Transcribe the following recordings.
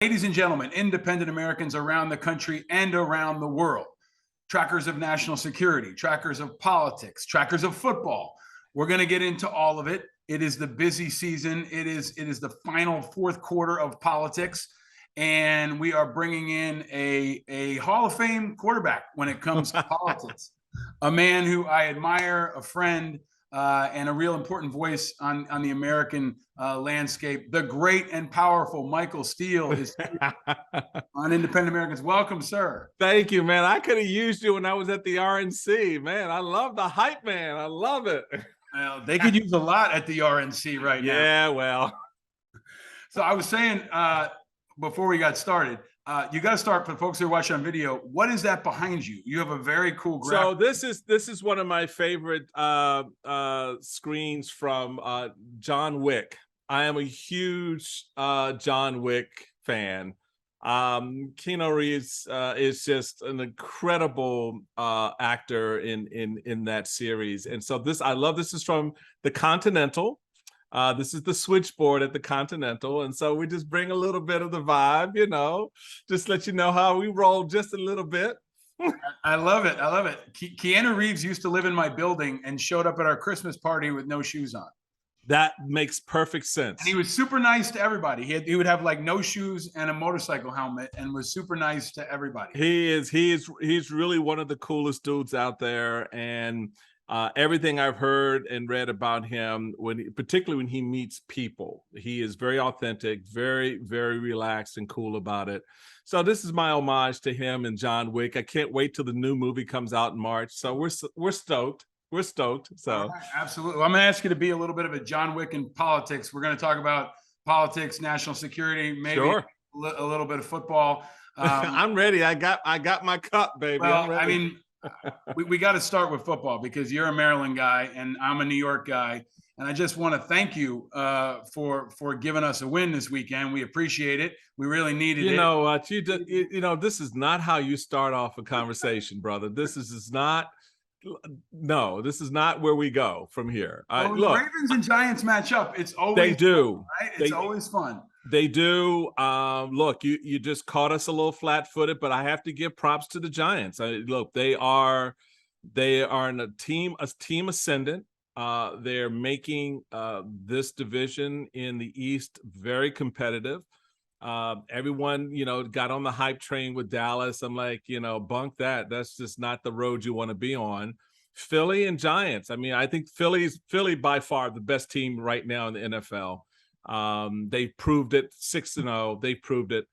Ladies and gentlemen, independent Americans around the country and around the world, trackers of national security, trackers of politics, trackers of football. We're going to get into all of it. It is the busy season. It is the final fourth quarter of politics, and we are bringing in a Hall of Fame quarterback when it comes to politics. A man who I admire, a friend, and a real important voice on the American landscape. The great and powerful Michael Steele is on Independent Americans. Welcome, sir. Thank you, man. I could have used you when I was at the RNC, man. I love the hype, man. I love it. Well, they could use a lot at the RNC right now. Yeah, well. So I was saying before we got started, you got to start for folks who are watching on video. What is that behind you? You have a very cool graphic. So this is one of my favorite screens from John Wick. I am a huge John Wick fan. Keanu Reeves is just an incredible actor in that series, and so I love this is from the Continental. This is the switchboard at the Continental, and so we just bring a little bit of the vibe, just let you know how we roll just a little bit. I love it. I love it. Keanu Reeves used to live in my building and showed up at our Christmas party with no shoes on. That makes perfect sense. And he was super nice to everybody. He would have like no shoes and a motorcycle helmet and was super nice to everybody. He's really one of the coolest dudes out there, and everything I've heard and read about him, particularly when he meets people, he is very authentic, very, very relaxed and cool about it. So this is my homage to him and John Wick. I can't wait till the new movie comes out in March. So we're stoked. We're stoked. So right, absolutely. Well, I'm going to ask you to be a little bit of a John Wick in politics. We're going to talk about politics, national security, maybe a little bit of football. I'm ready. I got my cup, baby. Well, I mean, we got to start with football because you're a Maryland guy and I'm a New York guy. And I just want to thank you for giving us a win this weekend. We appreciate it. We really needed it. You know what? This is not how you start off a conversation, brother. This is not where we go from here. Look, Ravens and Giants match up. It's always they do. Fun, right? It's always fun. They do. Look, you just caught us a little flat-footed, but I have to give props to the Giants. Look, they are in a team ascendant. They're making this division in the East very competitive. Everyone, got on the hype train with Dallas. I'm like, bunk that. That's just not the road you want to be on. Philly and Giants. I mean, I think Philly by far the best team right now in the NFL. They proved it 6-0. They proved it.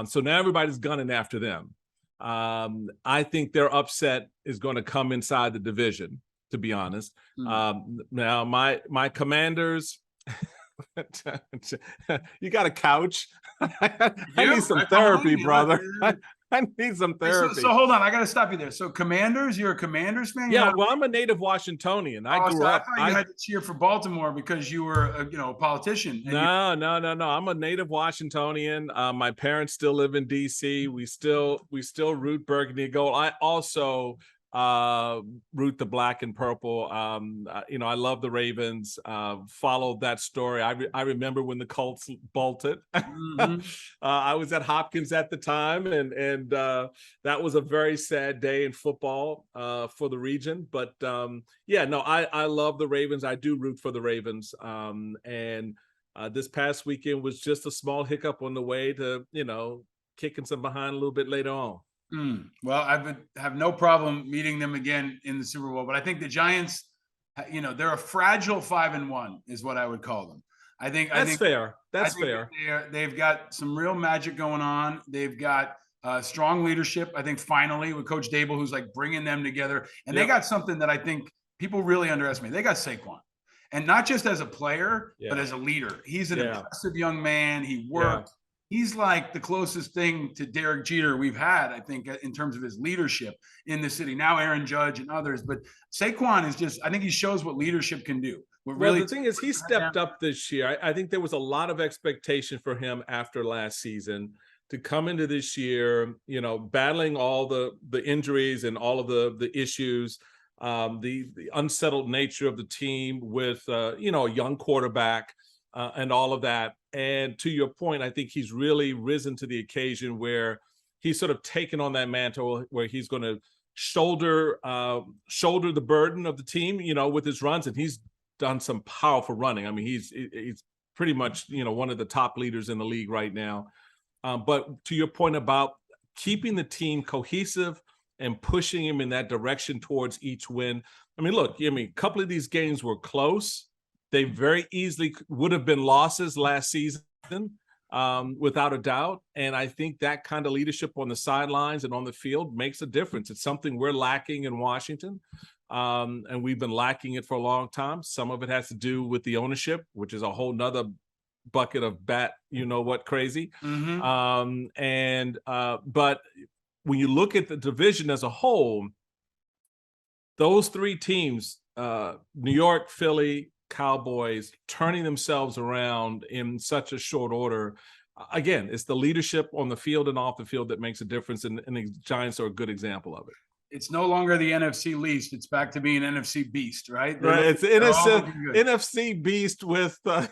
So now everybody's gunning after them. I think their upset is going to come inside the division, to be honest. Now my Commanders, you got a couch. I need some therapy, brother. I need some therapy. So hold on, I got to stop you there. So Commanders, you're a Commanders fan? Yeah, well, I'm a native Washingtonian. I grew up. I thought you had to cheer for Baltimore because you were, a politician. No. I'm a native Washingtonian. My parents still live in D.C. We still root Burgundy and Gold. I also root the black and purple. I love the Ravens. Followed that story. I remember when the Colts bolted. Mm-hmm. I was at Hopkins at the time, and that was a very sad day in football for the region. But I love the Ravens. I do root for the Ravens. And this past weekend was just a small hiccup on the way to kicking some behind a little bit later on. Well, I have no problem meeting them again in the Super Bowl, but I think the Giants, they're a fragile 5-1 is what I would call them. I think fair. That's fair. They've got some real magic going on. They've got strong leadership. I think finally with Coach Dable, who's like bringing them together, and they got something that I think people really underestimate. They got Saquon, and not just as a player, but as a leader. He's an impressive young man. He works. He's like the closest thing to Derek Jeter we've had, I think, in terms of his leadership in the city. Now Aaron Judge and others, but Saquon is I think he shows what leadership can do. The thing is, he stepped up this year. I think there was a lot of expectation for him after last season to come into this year, battling all the injuries and all of the issues, the unsettled nature of the team with, a young quarterback. and all of that. And to your point, I think he's really risen to the occasion where he's sort of taken on that mantle where he's going to shoulder the burden of the team, with his runs. And he's done some powerful running. I mean, he's pretty much, one of the top leaders in the league right now. But to your point about keeping the team cohesive and pushing him in that direction towards each win. I mean, look, a couple of these games were close. They very easily would have been losses last season, without a doubt. And I think that kind of leadership on the sidelines and on the field makes a difference. It's something we're lacking in Washington. And we've been lacking it for a long time. Some of it has to do with the ownership, which is a whole nother bucket of crazy. But when you look at the division as a whole, those three teams, New York, Philly, Cowboys, turning themselves around in such a short order. Again, it's the leadership on the field and off the field that makes a difference, and the Giants are a good example of it. It's no longer the NFC least. It's back to being NFC beast, right? Right. It's NFC beast with the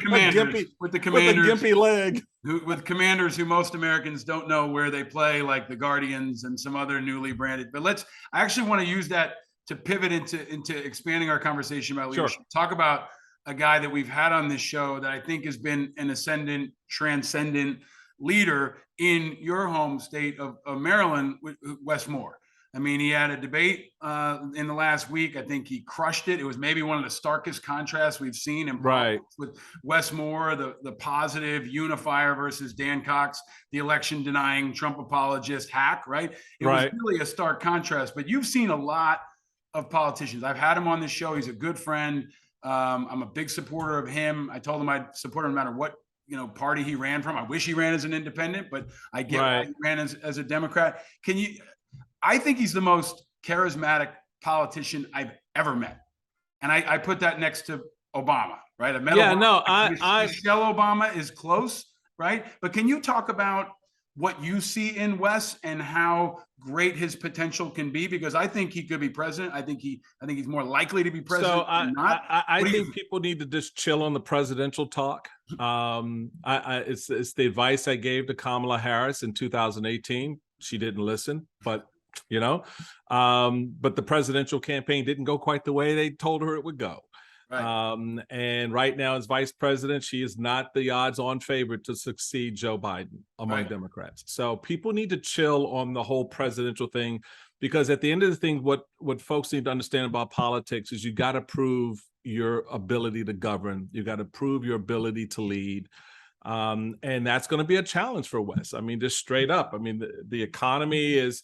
Commanders, with the gimpy leg. With Commanders who most Americans don't know where they play, like the Guardians and some other newly branded. But I actually want to use that to pivot into expanding our conversation about leadership. Sure. Talk about a guy that we've had on this show that I think has been an ascendant, transcendent leader in your home state of Maryland, Wes Moore. I mean, he had a debate in the last week. I think he crushed it. It was maybe one of the starkest contrasts we've seen in with Wes Moore, the positive unifier versus Dan Cox, the election denying Trump apologist hack, right? It was really a stark contrast. But you've seen a lot of politicians. I've had him on this show. He's a good friend. I'm a big supporter of him. I told him I'd support him no matter what party he ran from. I wish he ran as an independent, but I get why he ran as a Democrat. I think he's the most charismatic politician I've ever met. And I put that next to Obama, right? I met Obama. Michelle Obama is close, right? But can you talk about what you see in Wes and how great his potential can be? Because I think he could be president. I think he's more likely to be president than not. I think people need to just chill on the presidential talk. It's the advice I gave to Kamala Harris in 2018. She didn't listen, but the presidential campaign didn't go quite the way they told her it would go. Right. And right now, as vice president, she is not the odds-on favorite to succeed Joe Biden among Democrats. So people need to chill on the whole presidential thing, because at the end of the thing, what folks need to understand about politics is you got to prove your ability to govern. You got to prove your ability to lead. And that's going to be a challenge for Wes. I mean, just straight up. I mean, the economy is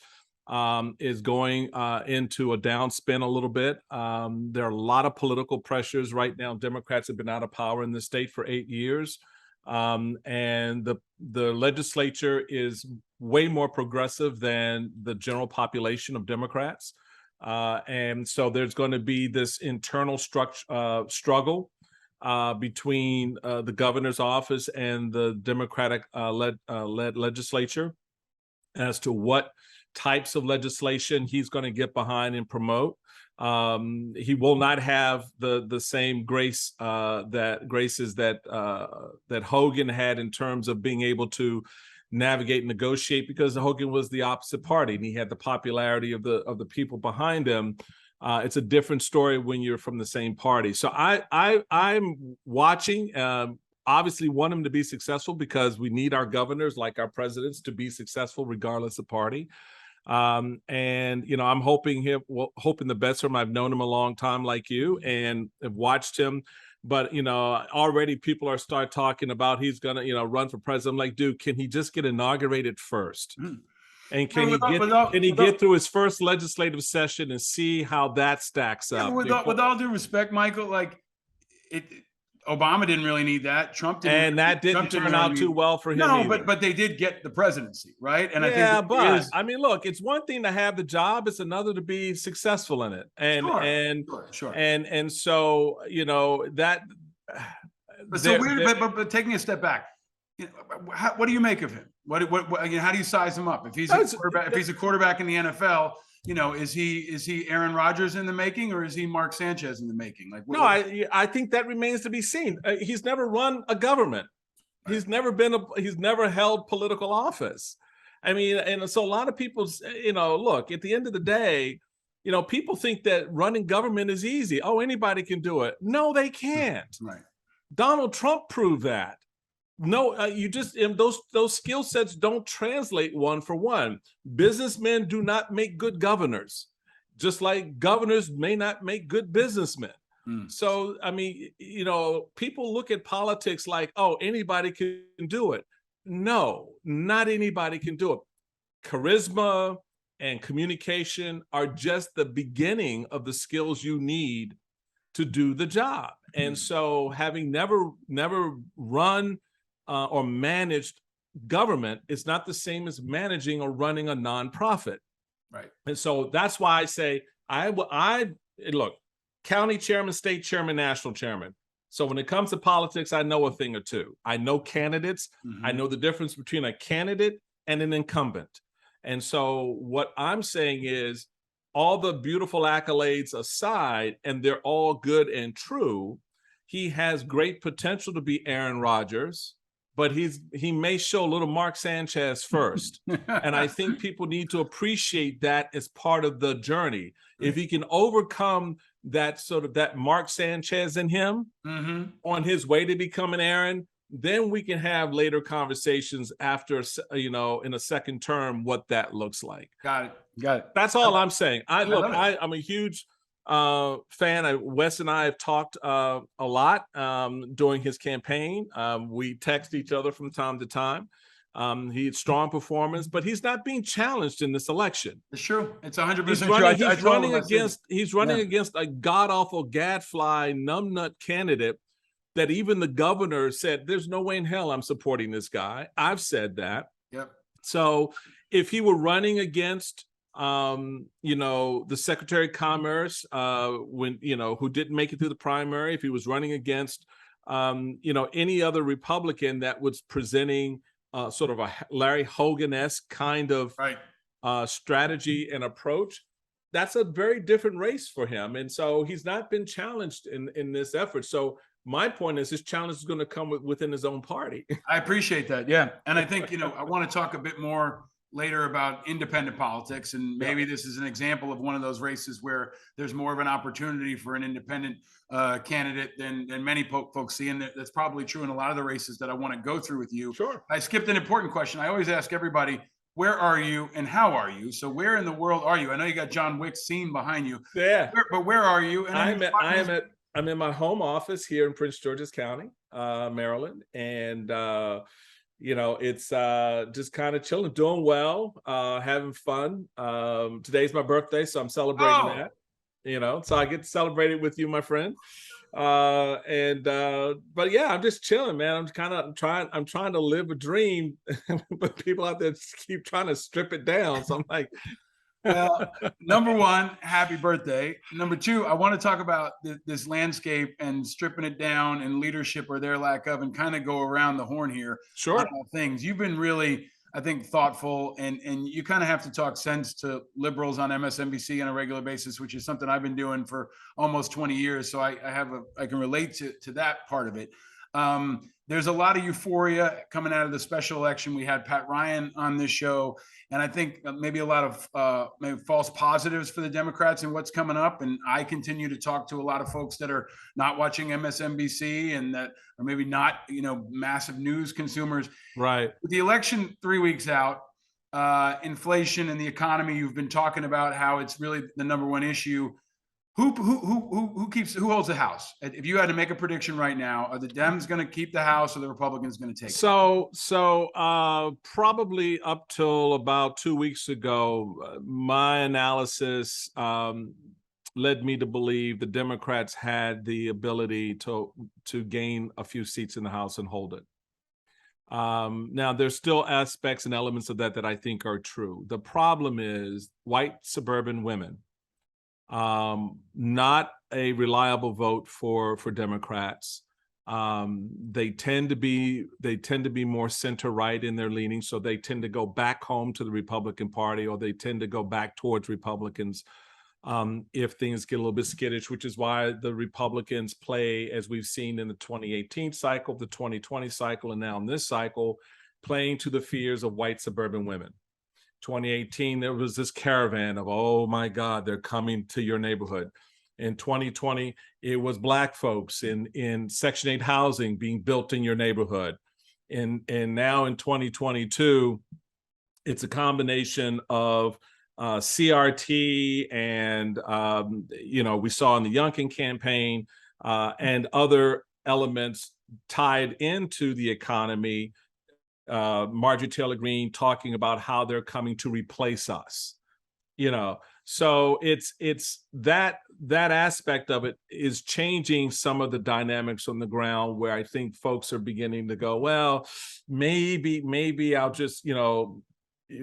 going into a downspin a little bit. There are a lot of political pressures right now. Democrats have been out of power in the state for 8 years. And the legislature is way more progressive than the general population of Democrats. And so there's going to be this internal struggle between the governor's office and the Democratic led legislature as to what types of legislation he's going to get behind and promote. He will not have the same graces that Hogan had in terms of being able to navigate and negotiate, because Hogan was the opposite party and he had the popularity of the people behind him. It's a different story when you're from the same party. So I'm watching. Obviously want him to be successful, because we need our governors, like our presidents, to be successful regardless of party. And I'm hoping the best for him. I've known him a long time, like you, and have watched him. But already people are start talking about he's gonna run for president. I'm like, dude, can he just get inaugurated first? And can he get through his first legislative session and see how that stacks up? With all due respect, Michael, Obama didn't really need that. Trump didn't, and that didn't turn out too well for him. No, either. but they did get the presidency, right? And I mean, look, it's one thing to have the job; it's another to be successful in it. Sure. And so that. But taking a step back, what do you make of him? How do you size him up? If he's a quarterback in the NFL, is he Aaron Rodgers in the making, or is he Mark Sanchez in the making? Like, No, I think that remains to be seen. He's never run a government. Right. He's never held political office. I mean, and so a lot of people, look, at the end of the day, people think that running government is easy. Oh, anybody can do it. No, they can't. Right. Donald Trump proved that. No, you just those skill sets don't translate one for one. Businessmen do not make good governors, just like governors may not make good businessmen. So, I mean, people look at politics like, oh, anybody can do it. No, not anybody can do it. Charisma and communication are just the beginning of the skills you need to do the job. And so, having never run or managed government, is not the same as managing or running a nonprofit. Right. And so that's why I say I look, county chairman, state chairman, national chairman. So when it comes to politics, I know a thing or two. I know candidates. I know the difference between a candidate and an incumbent. And so what I'm saying is, all the beautiful accolades aside, and they're all good and true, he has great potential to be Aaron Rodgers, but he may show a little Mark Sanchez first. And I think people need to appreciate that as part of the journey. Right. If he can overcome that that Mark Sanchez in him on his way to becoming Aaron, then we can have later conversations after, in a second term, what that looks like. Got it. That's all I'm saying. I'm a huge fan. Wes and I have talked a lot during his campaign. We text each other from time to time. He had strong performance, but he's not being challenged in this election. It's true. It's 100% true. He's running against a god-awful, gadfly, numbnut candidate that even the governor said, there's no way in hell I'm supporting this guy. I've said that. Yep. So if he were running against the Secretary of Commerce, who didn't make it through the primary, if he was running against, any other Republican that was presenting sort of a Larry Hogan-esque kind of strategy and approach, that's a very different race for him. And so he's not been challenged in this effort. So my point is, his challenge is going to come within his own party. I appreciate that. Yeah. And I think, I want to talk a bit more later about independent politics. And maybe this is an example of one of those races where there's more of an opportunity for an independent candidate than many folks see. And that's probably true in a lot of the races that I want to go through with you. Sure. I skipped an important question. I always ask everybody, where are you and how are you? So where in the world are you? I know you got John Wick's scene behind you. Yeah. But where are you? And I'm in my home office here in Prince George's County, Maryland. And, it's just kind of chilling, doing well, having fun. Today's my birthday, so I'm celebrating that, so I get to celebrate it with you, my friend. But yeah, I'm just chilling, man. I'm trying to live a dream, but people out there keep trying to strip it down. So I'm like, well, number one, happy birthday. Number two, I want to talk about this landscape and stripping it down and leadership or their lack of, and kind of go around the horn here. Sure. Things you've been really, I think, thoughtful, and you kind of have to talk sense to liberals on MSNBC on a regular basis, which is something I've been doing for almost 20 years. So I can relate to that part of it. There's a lot of euphoria coming out of the special election. We had Pat Ryan on this show, and I think maybe a lot of maybe false positives for the Democrats and what's coming up. And I continue to talk to a lot of folks that are not watching MSNBC and that are maybe not, massive news consumers. Right. With the election 3 weeks out, inflation and the economy, you've been talking about how it's really the number one issue. Who holds the House? If you had to make a prediction right now, are the Dems going to keep the House or the Republicans going to take it? So probably up till about 2 weeks ago, my analysis led me to believe the Democrats had the ability to gain a few seats in the House and hold it. Now, there's still aspects and elements of that I think are true. The problem is white suburban women. Not a reliable vote for Democrats. They tend to be more center right in their leaning, so they tend to go back home to the Republican Party, or they tend to go back towards Republicans if things get a little bit skittish, which is why the Republicans play, as we've seen in the 2018 cycle, the 2020 cycle, and now in this cycle, playing to the fears of white suburban women. 2018, there was this caravan of, oh my God, they're coming to your neighborhood. In 2020, it was Black folks in Section 8 housing being built in your neighborhood. And now in 2022, it's a combination of CRT and, we saw in the Youngkin campaign and other elements tied into the economy. Marjorie Taylor Greene talking about how they're coming to replace us. So it's that aspect of it is changing some of the dynamics on the ground, where I think folks are beginning to go, well, maybe I'll just,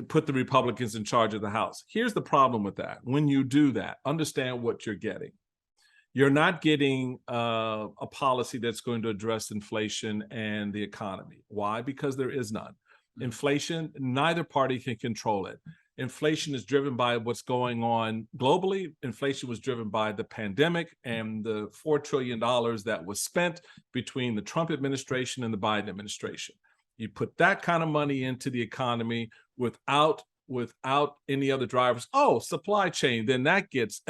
put the Republicans in charge of the House. Here's the problem with that. When you do that, understand what you're getting. You're not getting a policy that's going to address inflation and the economy. Why? Because there is none. Inflation, neither party can control it. Inflation is driven by what's going on globally. Inflation was driven by the pandemic and the $4 trillion that was spent between the Trump administration and the Biden administration. You put that kind of money into the economy without any other drivers. Oh, supply chain, then that gets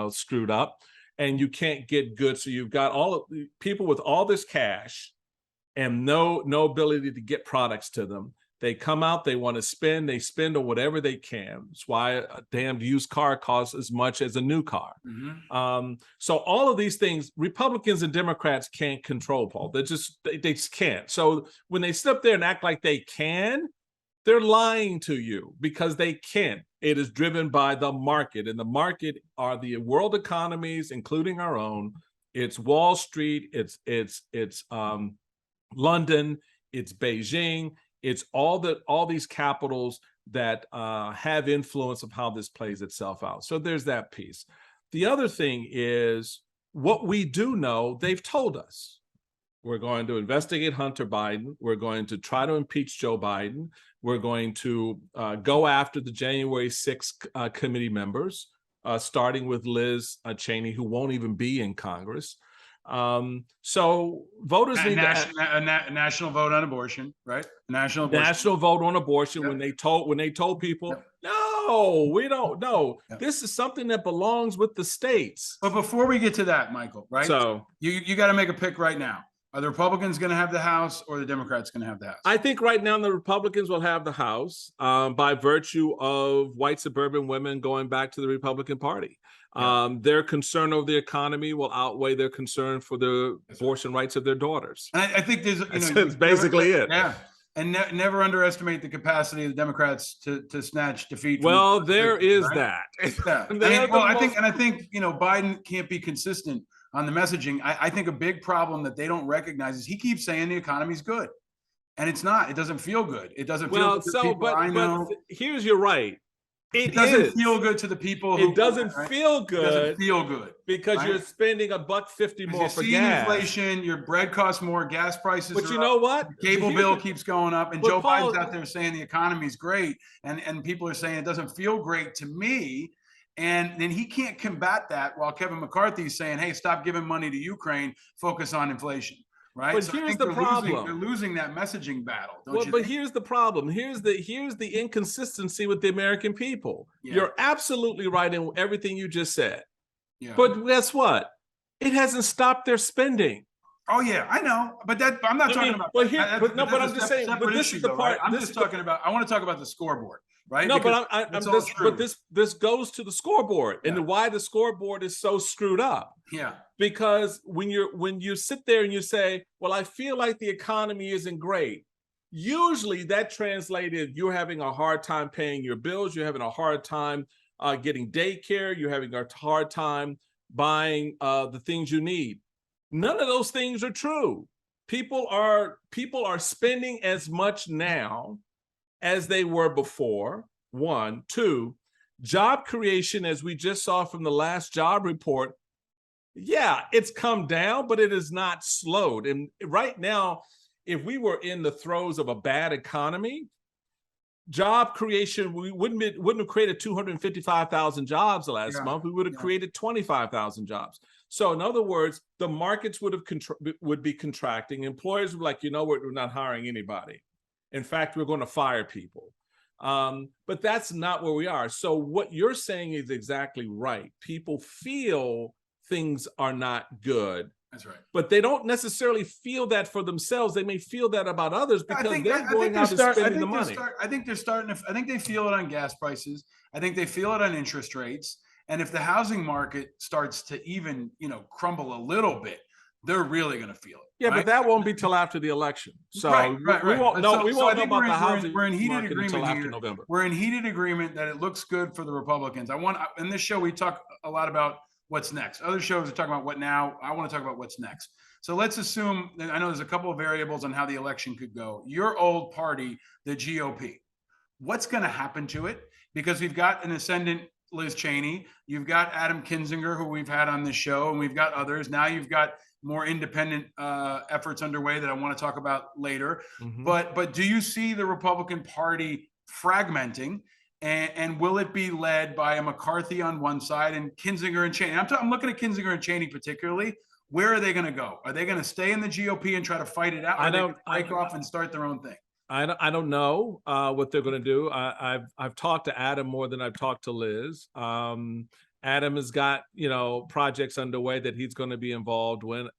screwed up, and you can't get goods. So you've got all of people with all this cash and no ability to get products to them. They come out, they want to spend, they spend on whatever they can. That's why a damned used car costs as much as a new car. Mm-hmm. So all of these things, Republicans and Democrats can't control, Paul. They just can't. So when they sit up there and act like they can, they're lying to you, because they can't. It is driven by the market, and the market are the world economies, including our own. It's Wall Street, it's London, it's Beijing. It's all these capitals that have influence of how this plays itself out. So there's that piece. The other thing is what we do know, they've told us. We're going to investigate Hunter Biden. We're going to try to impeach Joe Biden. We're going to go after the January 6th committee members, starting with Liz Cheney, who won't even be in Congress. So voters need a national vote on abortion, right? National vote on abortion. Yep. When they told people, yep. No, we don't know. Yep. This is something that belongs with the states. But before we get to that, Michael, right? So you got to make a pick right now. Are the Republicans going to have the House, or the Democrats going to have the House? I think right now the Republicans will have the House by virtue of white suburban women going back to the Republican Party. Yeah. Their concern over the economy will outweigh their concern for the abortion rights of their daughters. And I think there's, that's basically it. Yeah. And never underestimate the capacity of the Democrats to snatch defeat. Well, there is that. Yeah. I think Biden can't be consistent on the messaging. I think a big problem that they don't recognize is he keeps saying the economy's good, and it's not. It doesn't feel good. It doesn't feel good to the people I know. But here's you're right. It doesn't feel good to the people. It doesn't feel good. It doesn't feel good because you're spending $1.50 more for gas. Inflation. Your bread costs more. Gas prices. But you know what? Cable bill keeps going up, and Joe Biden's out there saying the economy's great, and people are saying it doesn't feel great to me. And then he can't combat that while Kevin McCarthy is saying, "Hey, stop giving money to Ukraine. Focus on inflation." Right. But here's the problem. They're losing that messaging battle. But here's the problem. Here's the inconsistency with the American people. Yeah. You're absolutely right in everything you just said. Yeah. But guess what? It hasn't stopped their spending. Oh yeah, I know. But I'm not talking about. But I'm just saying. But this is the part. I'm just talking about. I want to talk about the scoreboard. Right? No, but this goes to the scoreboard and why the scoreboard is so screwed up. Yeah. Because when you sit there and you say, well, I feel like the economy isn't great, usually that translated, you're having a hard time paying your bills, you're having a hard time getting daycare, you're having a hard time buying the things you need. None of those things are true. People are spending as much now as they were before. One, two, job creation, as we just saw from the last job report, Yeah, it's come down, but it is not slowed. And right now, if we were in the throes of a bad economy, job creation, we wouldn't have created 255,000 jobs last Yeah, month. We would have yeah. created 25,000 jobs. So in other words, the markets would be contracting. Employers were like, you know what, we're not hiring anybody. In fact, we're going to fire people. But that's not where we are. So what you're saying is exactly right. People feel things are not good, That's right. but they don't necessarily feel that for themselves. They may feel that about others because they're going out and spending the money. I think they're starting to. I think they feel it on gas prices. I think they feel it on interest rates. And if the housing market starts to even, crumble a little bit, they're really going to feel it. Yeah, right? but that won't be till after the election. So right. we won't know. So, We so won't I know think about the housing we're in heated market until agreement after here. November. We're in heated agreement that it looks good for the Republicans. In this show, we talk a lot about what's next. Other shows are talking about what now. I want to talk about what's next. So let's assume that I know there's a couple of variables on how the election could go. Your old party, the GOP, what's going to happen to it? Because we've got an ascendant Liz Cheney, you've got Adam Kinzinger, who we've had on this show, and we've got others. Now you've got more independent efforts underway that I want to talk about later. Mhm. But do you see the Republican Party fragmenting? And will it be led by a McCarthy on one side and Kinzinger and Cheney? I'm looking at Kinzinger and Cheney particularly. Where are they going to go? Are they going to stay in the GOP and try to fight it out? Or are they going to break off and start their own thing? I don't know what they're going to do. I've talked to Adam more than I've talked to Liz. Adam has got projects underway that he's going to be involved with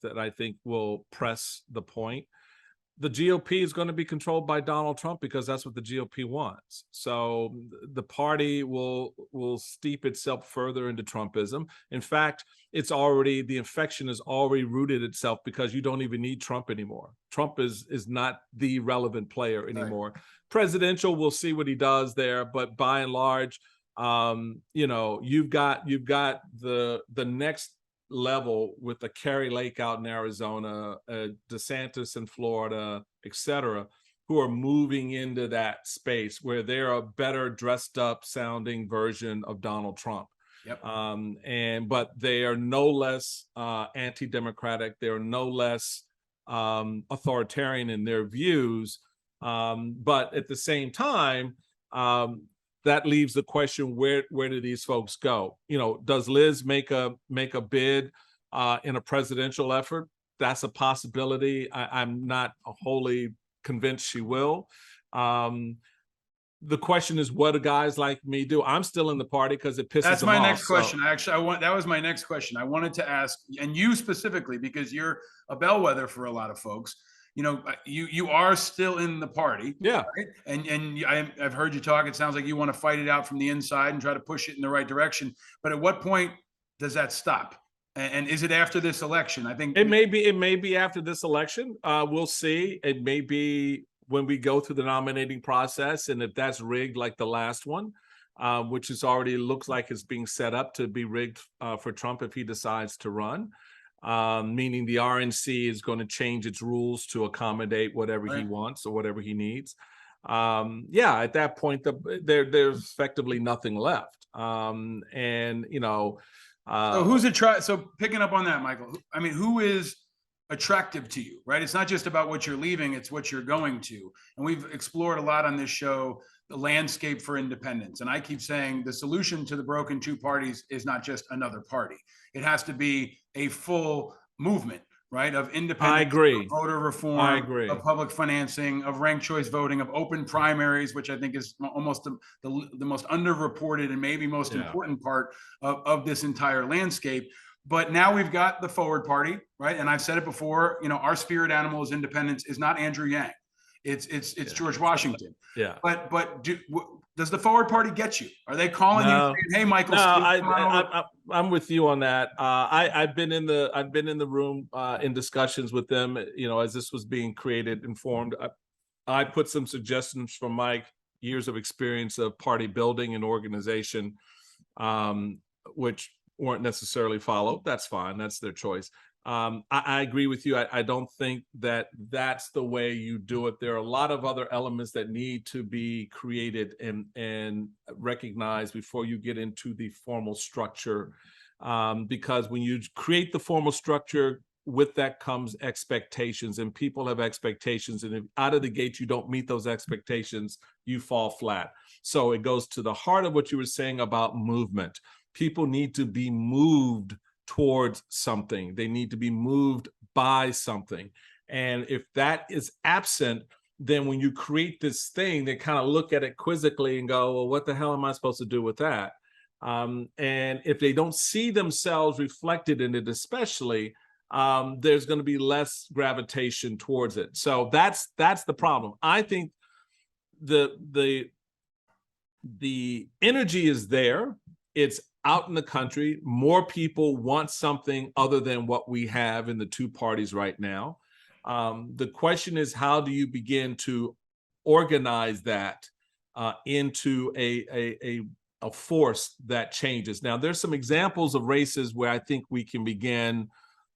that I think will press the point. The GOP is going to be controlled by Donald Trump because that's what the GOP wants. So the party will steep itself further into Trumpism. In fact, the infection has already rooted itself because you don't even need Trump anymore. Trump is not the relevant player anymore. Right. Presidential, we'll see what he does there, but by and large, you've got the next level with the Kerry Lake out in Arizona, DeSantis in Florida, et cetera, who are moving into that space where they're a better dressed up sounding version of Donald Trump. Yep. But they are no less anti-democratic. They are no less authoritarian in their views. But at the same time, that leaves the question: where do these folks go? Does Liz make a bid in a presidential effort? That's a possibility. I'm not wholly convinced she will. The question is, what do guys like me do? I'm still in the party because it pisses them off. That's my next question. Actually, that was my next question. I wanted to ask, and you specifically, because you're a bellwether for a lot of folks. You are still in the party. Yeah. Right? And I've heard you talk. It sounds like you want to fight it out from the inside and try to push it in the right direction. But at what point does that stop? And is it after this election? I think it may be after this election. We'll see. It may be when we go through the nominating process. And if that's rigged like the last one, which is already looks like it's being set up to be rigged for Trump if he decides to run. Meaning the RNC is going to change its rules to accommodate whatever he wants or whatever he needs. At that point, there's effectively nothing left. So So picking up on that, Michael, I mean, who is attractive to you, right? It's not just about what you're leaving, it's what you're going to. And we've explored a lot on this show, the landscape for independence. And I keep saying the solution to the broken two parties is not just another party. It has to be a full movement, right? Of independence, I agree. Of voter reform, I agree. Of public financing, of ranked choice voting, of open primaries, which I think is almost the most underreported and maybe most important part of this entire landscape. But now we've got the Forward Party, right? And I've said it before, our spirit animal is independence is not Andrew Yang. It's George Washington. Yeah. But does the Forward Party get you? Are they calling you saying, "Hey, Michael"? No, I'm with you on that. I've been in the room in discussions with them. As this was being created and formed, I put some suggestions from my years of experience of party building and organization, which weren't necessarily followed. That's fine. That's their choice. I agree with you. I don't think that that's the way you do it. There are a lot of other elements that need to be created and recognized before you get into the formal structure because when you create the formal structure, with that comes expectations, and people have expectations, and if out of the gate you don't meet those expectations, you fall flat. So it goes to the heart of what you were saying about movement. People need to be moved towards something. They need to be moved by something. And if that is absent, then when you create this thing, they kind of look at it quizzically and go, well, what the hell am I supposed to do with that? And if they don't see themselves reflected in it, especially, there's going to be less gravitation towards it. So that's the problem. I think the energy is there. It's out in the country. More people want something other than what we have in the two parties right now. The question is, how do you begin to organize that into a force that changes? Now, there's some examples of races where I think we can begin.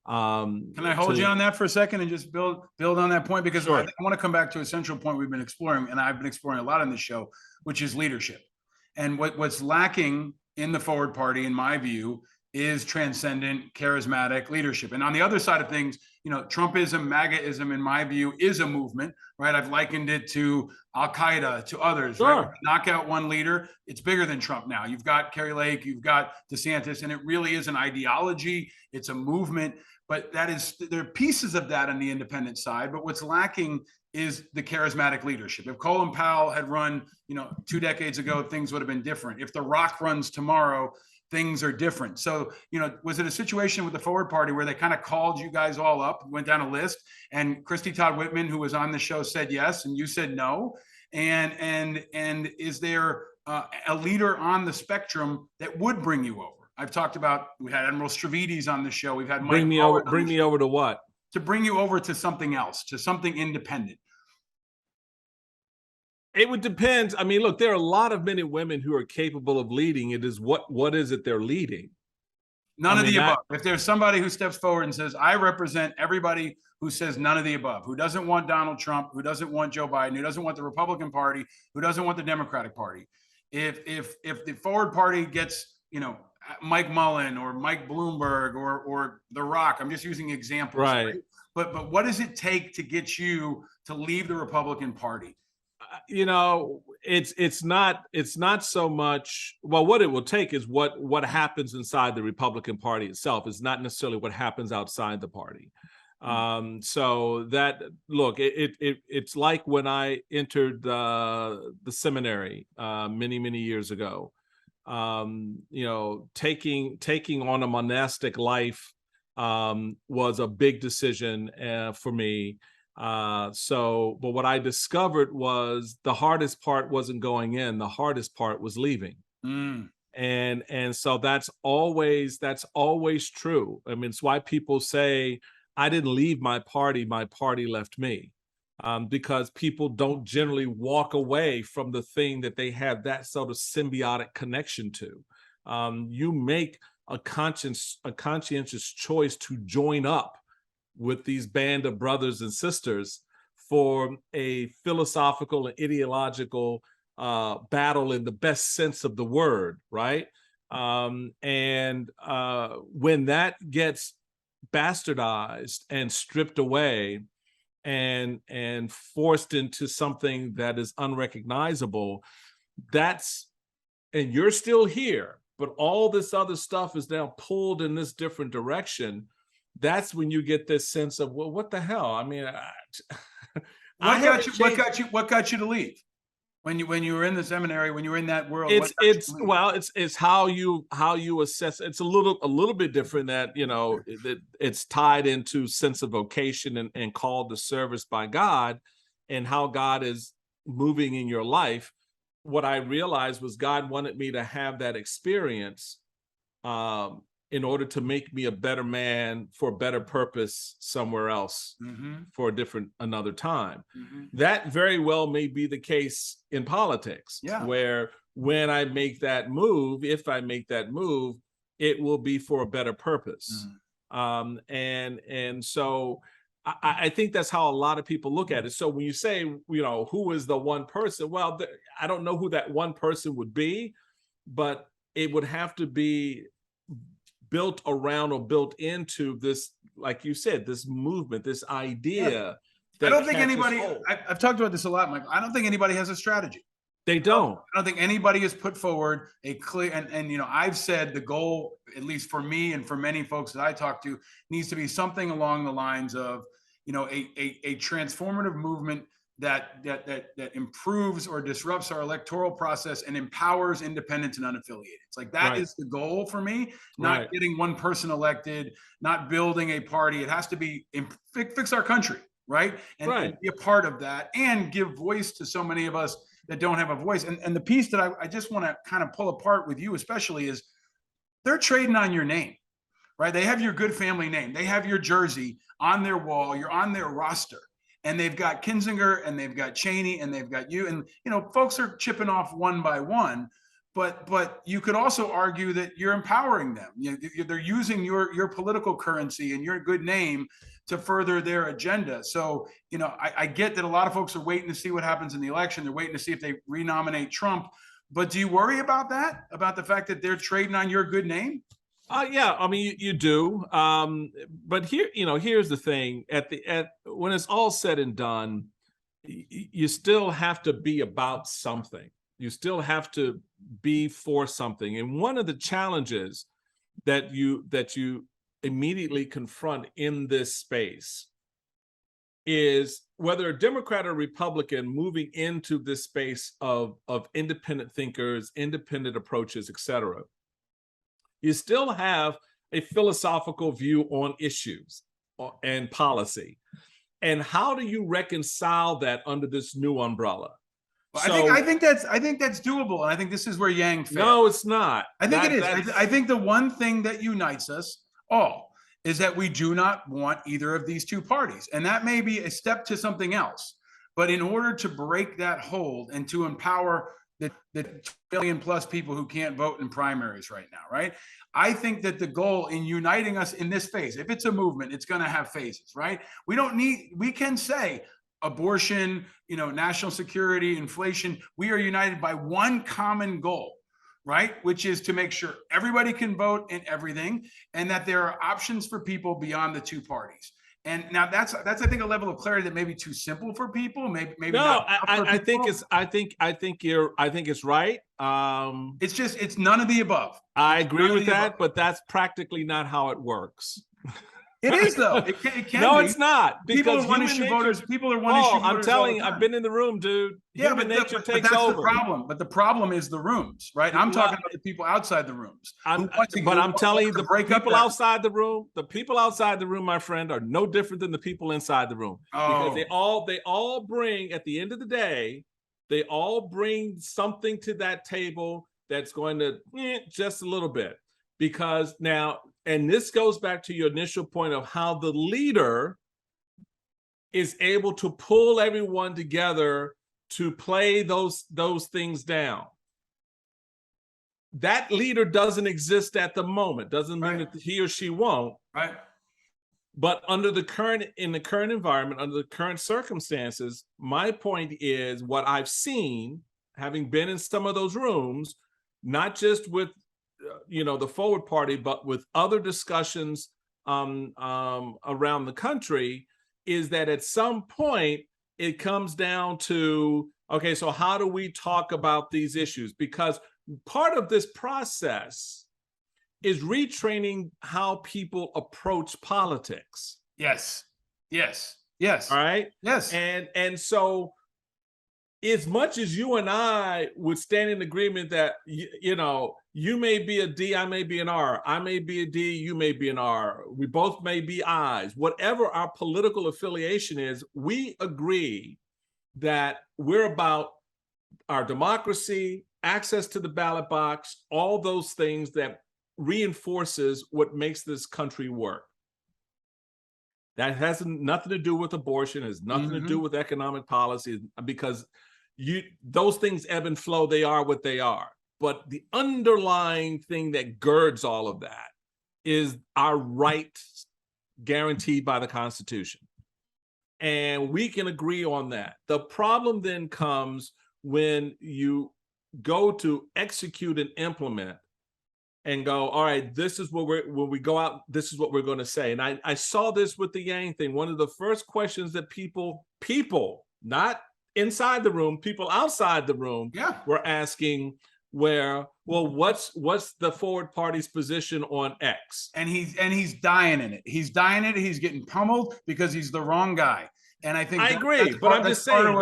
Can I hold you on that for a second and just build on that point? Because Sure. I want to come back to a central point we've been exploring, and I've been exploring a lot in this show, which is leadership. And what's lacking in the Forward Party, in my view, is transcendent, charismatic leadership. And on the other side of things, Trumpism, MAGAism, in my view, is a movement, right? I've likened it to Al-Qaeda, to others, Sure. right? Knock out one leader, it's bigger than Trump now. You've got Kerry Lake, you've got DeSantis, and it really is an ideology. It's a movement. But there are pieces of that on the independent side. But what's lacking is the charismatic leadership. If Colin Powell had run, 2 decades ago, things would have been different. If The Rock runs tomorrow, things are different. So, was it a situation with the Forward Party where they kind of called you guys all up, went down a list, and Christy Todd Whitman, who was on the show, said yes, and you said no? And is there a leader on the spectrum that would bring you over? I've talked about, we had Admiral Stavridis on the show. We've had Mike. Bring me over to what? To bring you over to something else, to something independent. It would depend. I mean, look, there are a lot of men and women who are capable of leading. It is what is it they're leading? None of the above. If there's somebody who steps forward and says, I represent everybody who says none of the above, who doesn't want Donald Trump, who doesn't want Joe Biden, who doesn't want the Republican Party, who doesn't want the Democratic Party. If the Forward Party gets, Mike Mullen or Mike Bloomberg or The Rock, I'm just using examples. Right. But what does it take to get you to leave the Republican Party? It's not so much, well, what it will take is what happens inside the Republican Party itself. It's not necessarily what happens outside the party. So that, look, it's like when I entered the seminary many years ago. Taking on a monastic life was a big decision for me. But what I discovered was the hardest part wasn't going in, the hardest part was leaving. And so that's always true. I mean, it's why people say, I didn't leave my party left me. Because people don't generally walk away from the thing that they have that sort of symbiotic connection to. You make a conscientious choice to join up with these band of brothers and sisters for a philosophical and ideological battle in the best sense of the word, right? When that gets bastardized and stripped away and forced into something that is unrecognizable, and you're still here, but all this other stuff is now pulled in this different direction. That's when you get this sense of, well, what the hell? I mean, what got you to leave? When you were in the seminary, when you were in that world, it's how you assess. It's a little bit different that it's tied into sense of vocation and called to service by God, and how God is moving in your life. What I realized was God wanted me to have that experience in order to make me a better man for a better purpose somewhere else, for another time. That very well may be the case in politics, where when I make that move, if I make that move, it will be for a better purpose. And so I think that's how a lot of people look at it. So when you say, who is the one person? Well, I don't know who that one person would be, but it would have to be built around or built into this, like you said, this movement, this idea that I don't think catches anybody, hold. I've talked about this a lot, Michael. I don't think anybody has a strategy. They don't. I don't think anybody has put forward a clear, and you know, I've said the goal, at least for me and for many folks that I talk to, needs to be something along the lines of, you know, a transformative movement that improves or disrupts our electoral process and empowers independents and unaffiliated. It's like that Right. is the goal for me, not Right. getting one person elected, not building a party. It has to be fix our country, right? And be a part of that and give voice to so many of us that don't have a voice. And the piece that I just want to kind of pull apart with you, especially, is they're trading on your name, right? They have your good family name. They have your jersey on their wall. You're on their roster. And they've got Kinzinger and they've got Cheney and they've got you. And, you know, folks are chipping off one by one. But you could also argue that you're empowering them. They're using your political currency and your good name to further their agenda. So, you know, I get that a lot of folks are waiting to see what happens in the election. They're waiting to see if they renominate Trump. But do you worry about that? About the fact that they're trading on your good name? Yeah, I mean, you do. But here, you know, here's the thing: when it's all said and done, you still have to be about something. You still have to be for something. And one of the challenges that you immediately confront in this space is whether a Democrat or Republican moving into this space of independent thinkers, independent approaches, et cetera. You still have a philosophical view on issues and policy. And how do you reconcile that under this new umbrella? Well, I think that's doable. And I think this is where Yang fails. No, it's not. I think it is. I think the one thing that unites us all is that we do not want either of these two parties. And that may be a step to something else. But in order to break that hold and to empower the billion plus people who can't vote in primaries right now, right? I think that the goal in uniting us in this phase, if it's a movement, it's going to have phases, right? We can say abortion, you know, national security, inflation. We are united by one common goal, right? Which is to make sure everybody can vote in everything and that there are options for people beyond the two parties. And now that's I think a level of clarity that may be too simple for people. Maybe no. Not I think it's right. It's none of the above. I agree with that, but that's practically not how it works. It is, though. It can no, be. It's not. People are one-issue voters. People are one-issue voters. I'm telling you, I've been in the room, dude. Yeah, Human nature takes that's over. The problem. But the problem is the rooms, right? I'm talking about the people outside the rooms. I'm telling you, the people outside the room, my friend, are no different than the people inside the room. Oh. Because they all bring, at the end of the day, they all bring something to that table that's going to just a little bit. Because now, and this goes back to your initial point of how the leader is able to pull everyone together to play those things down. That leader doesn't exist at the moment. Doesn't mean that he or she won't. Right. But in the current environment, under the current circumstances, my point is what I've seen, having been in some of those rooms, not just with the Forward Party, but with other discussions around the country, is that at some point it comes down to, okay, so how do we talk about these issues? Because part of this process is retraining how people approach politics. Yes. All right. Yes. And so, as much as you and I would stand in agreement that, you may be a D, I may be an R, I may be a D, you may be an R, we both may be I's, whatever our political affiliation is, we agree that we're about our democracy, access to the ballot box, all those things that reinforces what makes this country work. That has nothing to do with abortion, has nothing to do with economic policy, because those things ebb and flow. They are what they are. But the underlying thing that girds all of that is our right guaranteed by the Constitution. And we can agree on that. The problem then comes when you go to execute and implement and go, all right, this is what when we go out, this is what we're going to say. And I saw this with the Yang thing. One of the first questions that people, not inside the room, people outside the room were asking what's the forward party's position on X? And he's dying in it. He's dying in it. He's getting pummeled because he's the wrong guy. And I think I agree, but I'm just saying,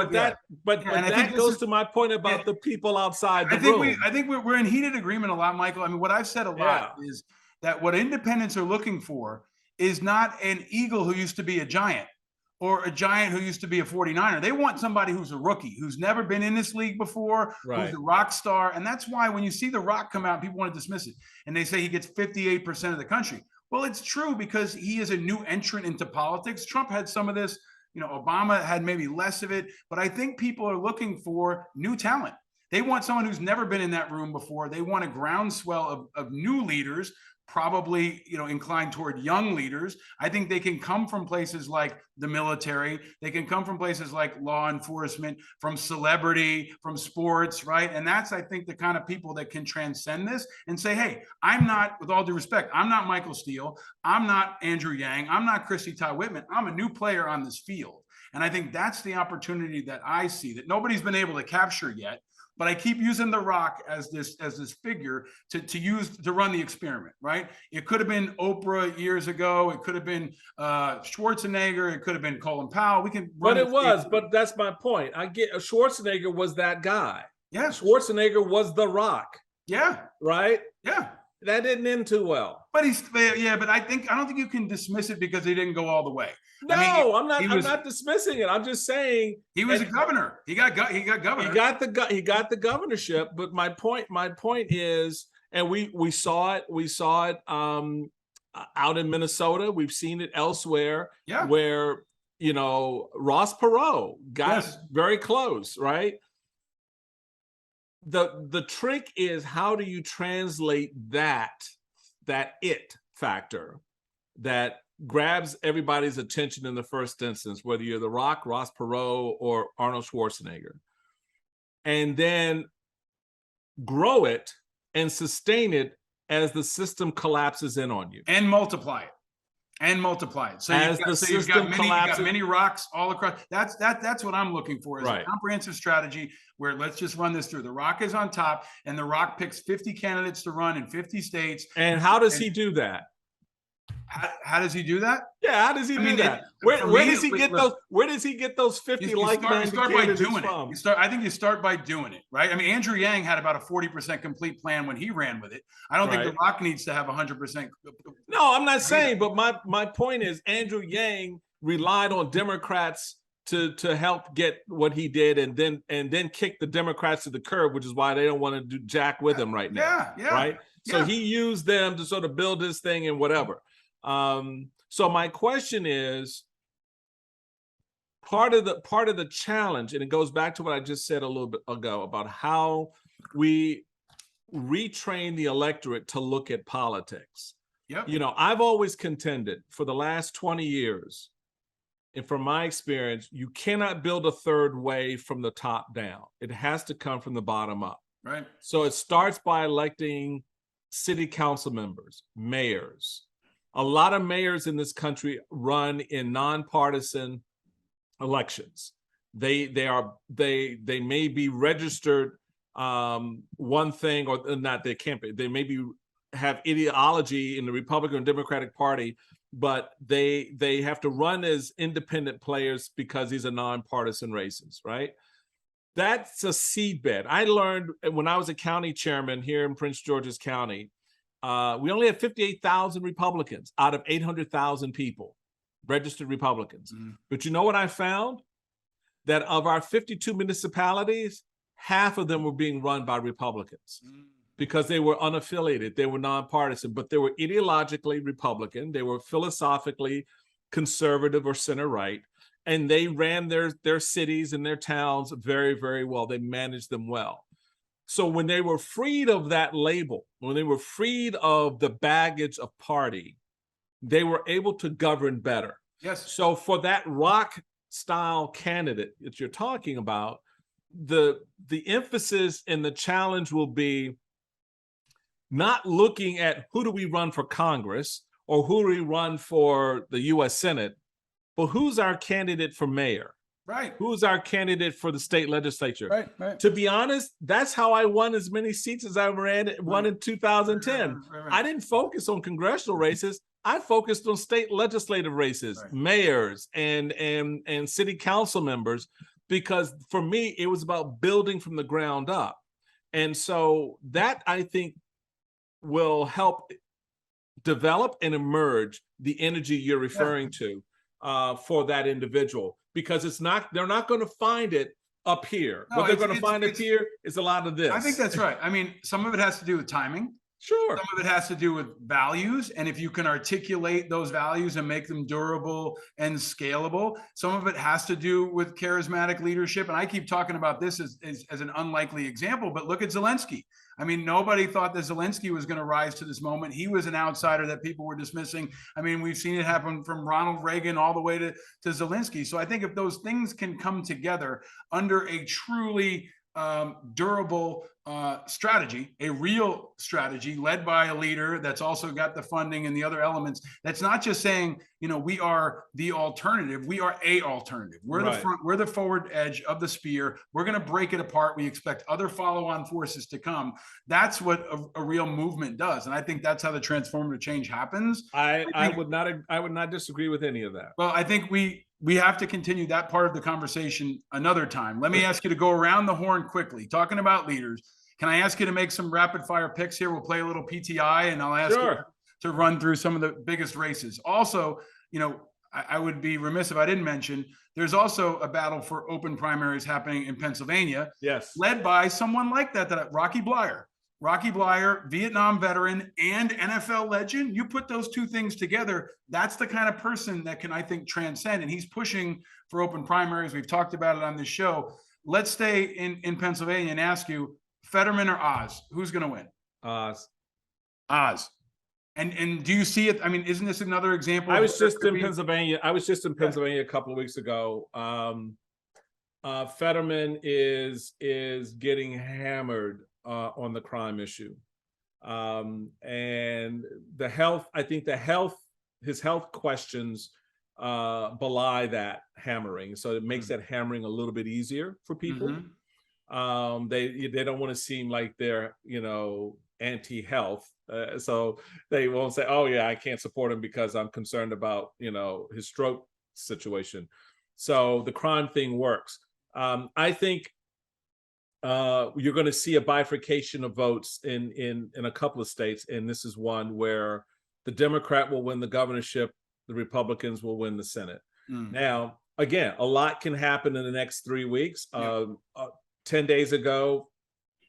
but that goes to my point about the people outside the room. I think we're in heated agreement a lot, Michael. I mean, what I've said a lot is that what independents are looking for is not an eagle who used to be a giant or a giant who used to be a 49er. They want somebody who's a rookie, who's never been in this league before, who's a rock star. And that's why when you see The Rock come out, people want to dismiss it. And they say he gets 58% of the country. Well, it's true because he is a new entrant into politics. Trump had some of this. You know, Obama had maybe less of it, but I think people are looking for new talent. They want someone who's never been in that room before. They want a groundswell of new leaders, probably, you know, inclined toward young leaders. I think they can come from places like the military. They can come from places like law enforcement, from celebrity, from sports, right? And that's, I think, the kind of people that can transcend this and say, hey, I'm not, with all due respect, I'm not Michael Steele. I'm not Andrew Yang. I'm not Christy Todd Whitman. I'm a new player on this field. And I think that's the opportunity that I see that nobody's been able to capture yet. But I keep using The Rock as this figure to run the experiment, right? It could have been Oprah years ago. It could have been Schwarzenegger. It could have been Colin Powell. We can, but it was. But that's my point. I get Schwarzenegger was that guy. Yeah, Schwarzenegger was The Rock. Yeah, right. Yeah, that didn't end too well. But but I don't think you can dismiss it because he didn't go all the way. No, I'm not dismissing it. I'm just saying he was a governor. He got governor. He got the governorship. But my point is, and we saw it out in Minnesota. We've seen it elsewhere. Yeah. Where, you know, Ross Perot got very close, right? The trick is, how do you translate that it factor that grabs everybody's attention in the first instance, whether you're The Rock, Ross Perot, or Arnold Schwarzenegger, and then grow it and sustain it as the system collapses in on you, and multiply it. So you've got many rocks all across. That's what I'm looking for, is a comprehensive strategy where let's just run this through. The Rock is on top, and The Rock picks 50 candidates to run in 50 states. And how does he do that? How does he do that? Yeah, how does he do that? Where does he get those? Where does he get those 50 like-minded candidates from? I think you start by doing it, right? I mean, Andrew Yang had about a 40% complete plan when he ran with it. I don't think The Rock needs to have 100%. No, I'm not saying, but my point is, Andrew Yang relied on Democrats to help get what he did, and then kick the Democrats to the curb, which is why they don't want to do jack with him right now. Right. So he used them to sort of build his thing and whatever. So my question is, part of the challenge, and it goes back to what I just said a little bit ago about how we retrain the electorate to look at politics. You know, I've always contended for the last 20 years, and from my experience, you cannot build a third way from the top down. It has to come from the bottom up. Right. So it starts by electing city council members, mayors. A lot of mayors in this country run in nonpartisan elections. They may be registered one thing or not. They can't be. They maybe have ideology in the Republican and Democratic Party, but they have to run as independent players because these are nonpartisan races, right? That's a seedbed. I learned when I was a county chairman here in Prince George's County. We only have 58,000 Republicans out of 800,000 people, registered Republicans. But you know what I found? That of our 52 municipalities, half of them were being run by Republicans because they were unaffiliated, they were nonpartisan, but they were ideologically Republican, they were philosophically conservative or center-right, and they ran their cities and their towns very, very well. They managed them well. So when they were freed of that label, when they were freed of the baggage of party, they were able to govern better. Yes. So for that Rock style candidate that you're talking about, the emphasis and the challenge will be not looking at who do we run for Congress or who do we run for the U.S. Senate, but who's our candidate for mayor? Right. Who's our candidate for the state legislature? Right. Right. To be honest, that's how I won as many seats as I won in 2010. Right. I didn't focus on congressional races. I focused on state legislative races, Right. mayors and city council members, because for me, it was about building from the ground up. And so that, I think, will help develop and emerge the energy you're referring to for that individual, because they're not going to find it up here. No, what they're going to find up here is a lot of this. I think that's right. I mean, some of it has to do with timing. Sure. Some of it has to do with values. And if you can articulate those values and make them durable and scalable, some of it has to do with charismatic leadership. And I keep talking about this as an unlikely example, but look at Zelensky. I mean, nobody thought that Zelensky was going to rise to this moment. He was an outsider that people were dismissing. I mean, we've seen it happen from Ronald Reagan all the way to Zelensky. So I think if those things can come together under a truly durable strategy, a real strategy led by a leader that's also got the funding and the other elements, that's not just saying, we are the alternative, we are a alternative. We're the front, we're the forward edge of the spear. We're going to break it apart. We expect other follow-on forces to come. That's what a real movement does. And I think that's how the transformative change happens. I would not disagree with any of that. Well, I think we have to continue that part of the conversation another time. Let me ask you to go around the horn quickly, talking about leaders. Can I ask you to make some rapid fire picks here? We'll play a little PTI and I'll ask you to run through some of the biggest races. Also, I would be remiss if I didn't mention, there's also a battle for open primaries happening in Pennsylvania. Yes. Led by someone like that Rocky Bleier. Rocky Bleier, Vietnam veteran and NFL legend. You put those two things together, that's the kind of person that can, I think, transcend. And he's pushing for open primaries. We've talked about it on this show. Let's stay in Pennsylvania and ask you, Fetterman or Oz, who's going to win? Oz. And do you see it? I mean, isn't this another example? I was just in Pennsylvania. a couple of weeks ago. Fetterman is getting hammered on the crime issue, and the health. I think his health questions belie that hammering, so it makes that hammering a little bit easier for people. They don't want to seem like they're anti-health, so they won't say, "Oh yeah, I can't support him because I'm concerned about his stroke situation." So the crime thing works. I think you're going to see a bifurcation of votes in a couple of states, and this is one where the Democrat will win the governorship, the Republicans will win the Senate. Now, again, a lot can happen in the next 3 weeks. 10 days ago,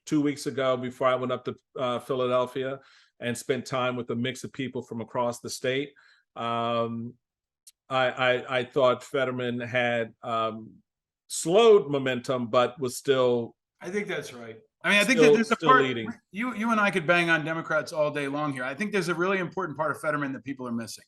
2 weeks ago, before I went up to Philadelphia and spent time with a mix of people from across the state, I thought Fetterman had slowed momentum, but was still. I think that's right. I mean, I think that there's a part leading. You and I could bang on Democrats all day long here. I think there's a really important part of Fetterman that people are missing.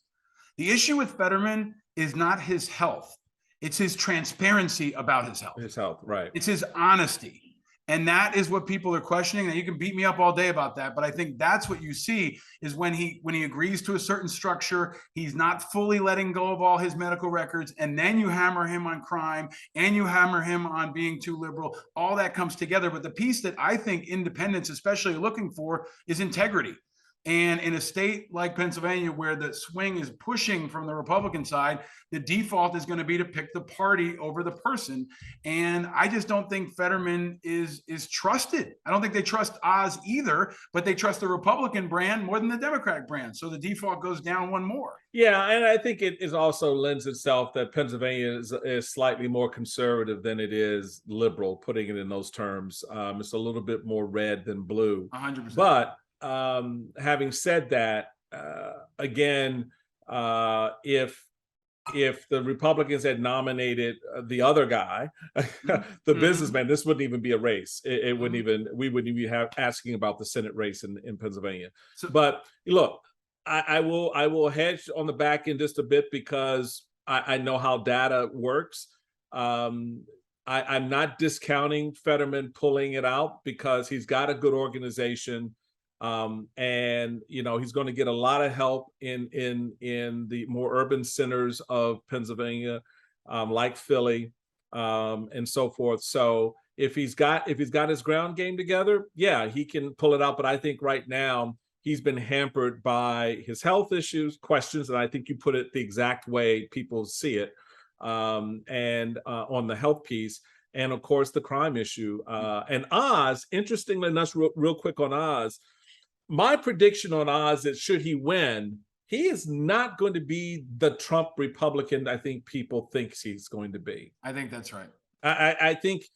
The issue with Fetterman is not his health. It's his transparency about his health. His health, right. It's his honesty. And that is what people are questioning. And you can beat me up all day about that, but I think that's what you see is when he agrees to a certain structure, he's not fully letting go of all his medical records, and then you hammer him on crime and you hammer him on being too liberal. All that comes together. But the piece that I think independents especially are looking for is integrity. And in a state like Pennsylvania, where the swing is pushing from the Republican side, the default is going to be to pick the party over the person. And I just don't think Fetterman is trusted. I don't think they trust Oz either, but they trust the Republican brand more than the Democratic brand. So the default goes down one more. Yeah, and I think it is also lends itself that Pennsylvania is slightly more conservative than it is liberal, putting it in those terms. It's a little bit more red than blue. 100%. But having said that, again, if the Republicans had nominated the other guy, the businessman, this wouldn't even be a race. It wouldn't even, we wouldn't even have asking about the Senate race in Pennsylvania. But look, I will hedge on the back end just a bit because I know how data works. I'm not discounting Fetterman pulling it out because he's got a good organization. And he's going to get a lot of help in the more urban centers of Pennsylvania, like Philly, and so forth. So if he's got his ground game together, yeah, he can pull it out. But I think right now he's been hampered by his health questions, and I think you put it the exact way people see it, and on the health piece, and of course the crime issue. And Oz, interestingly enough, real quick on Oz, my prediction on Oz is, should he win, he is not going to be the Trump Republican I think people think he's going to be. I think that's right. I think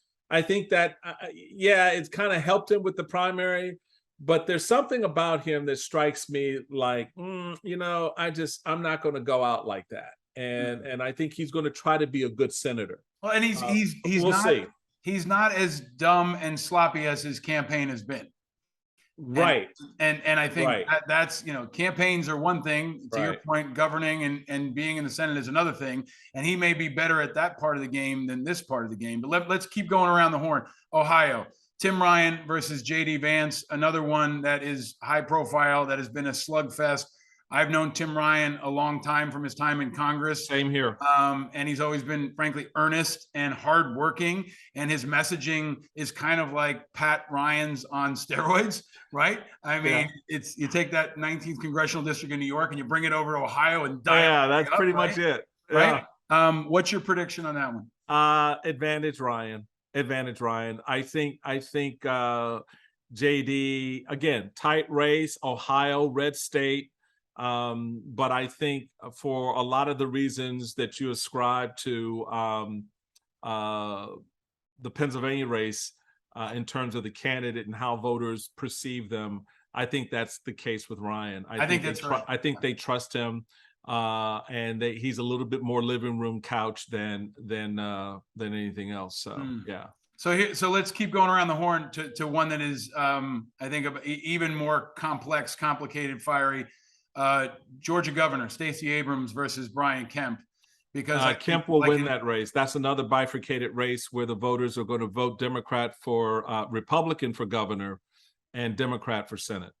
that yeah, it's kind of helped him with the primary, but there's something about him that strikes me like, I'm not going to go out like that, and I think he's going to try to be a good senator. Well, and he's not as dumb and sloppy as his campaign has been. Right. And I think that's, campaigns are one thing, to your point, governing and being in the Senate is another thing. And he may be better at that part of the game than this part of the game. But let's keep going around the horn. Ohio, Tim Ryan versus JD Vance, another one that is high profile, that has been a slugfest. I've known Tim Ryan a long time from his time in Congress. Same here. And he's always been, frankly, earnest and hardworking. And his messaging is kind of like Pat Ryan's on steroids, right? I mean, it's, you take that 19th congressional district in New York and you bring it over to Ohio and that's pretty much it. Right? What's your prediction on that one? Advantage Ryan. I think JD, again, tight race, Ohio, red state. But I think for a lot of the reasons that you ascribe to the Pennsylvania race, in terms of the candidate and how voters perceive them, I think that's the case with Ryan. I think that's right. I think they trust him, and he's a little bit more living room couch than anything else. So yeah. So let's keep going around the horn to one that is, I think, even more complex, complicated, fiery. Georgia Governor Stacey Abrams versus Brian Kemp, because Kemp will win that race. That's another bifurcated race where the voters are going to vote Democrat for Republican for governor and Democrat for Senate.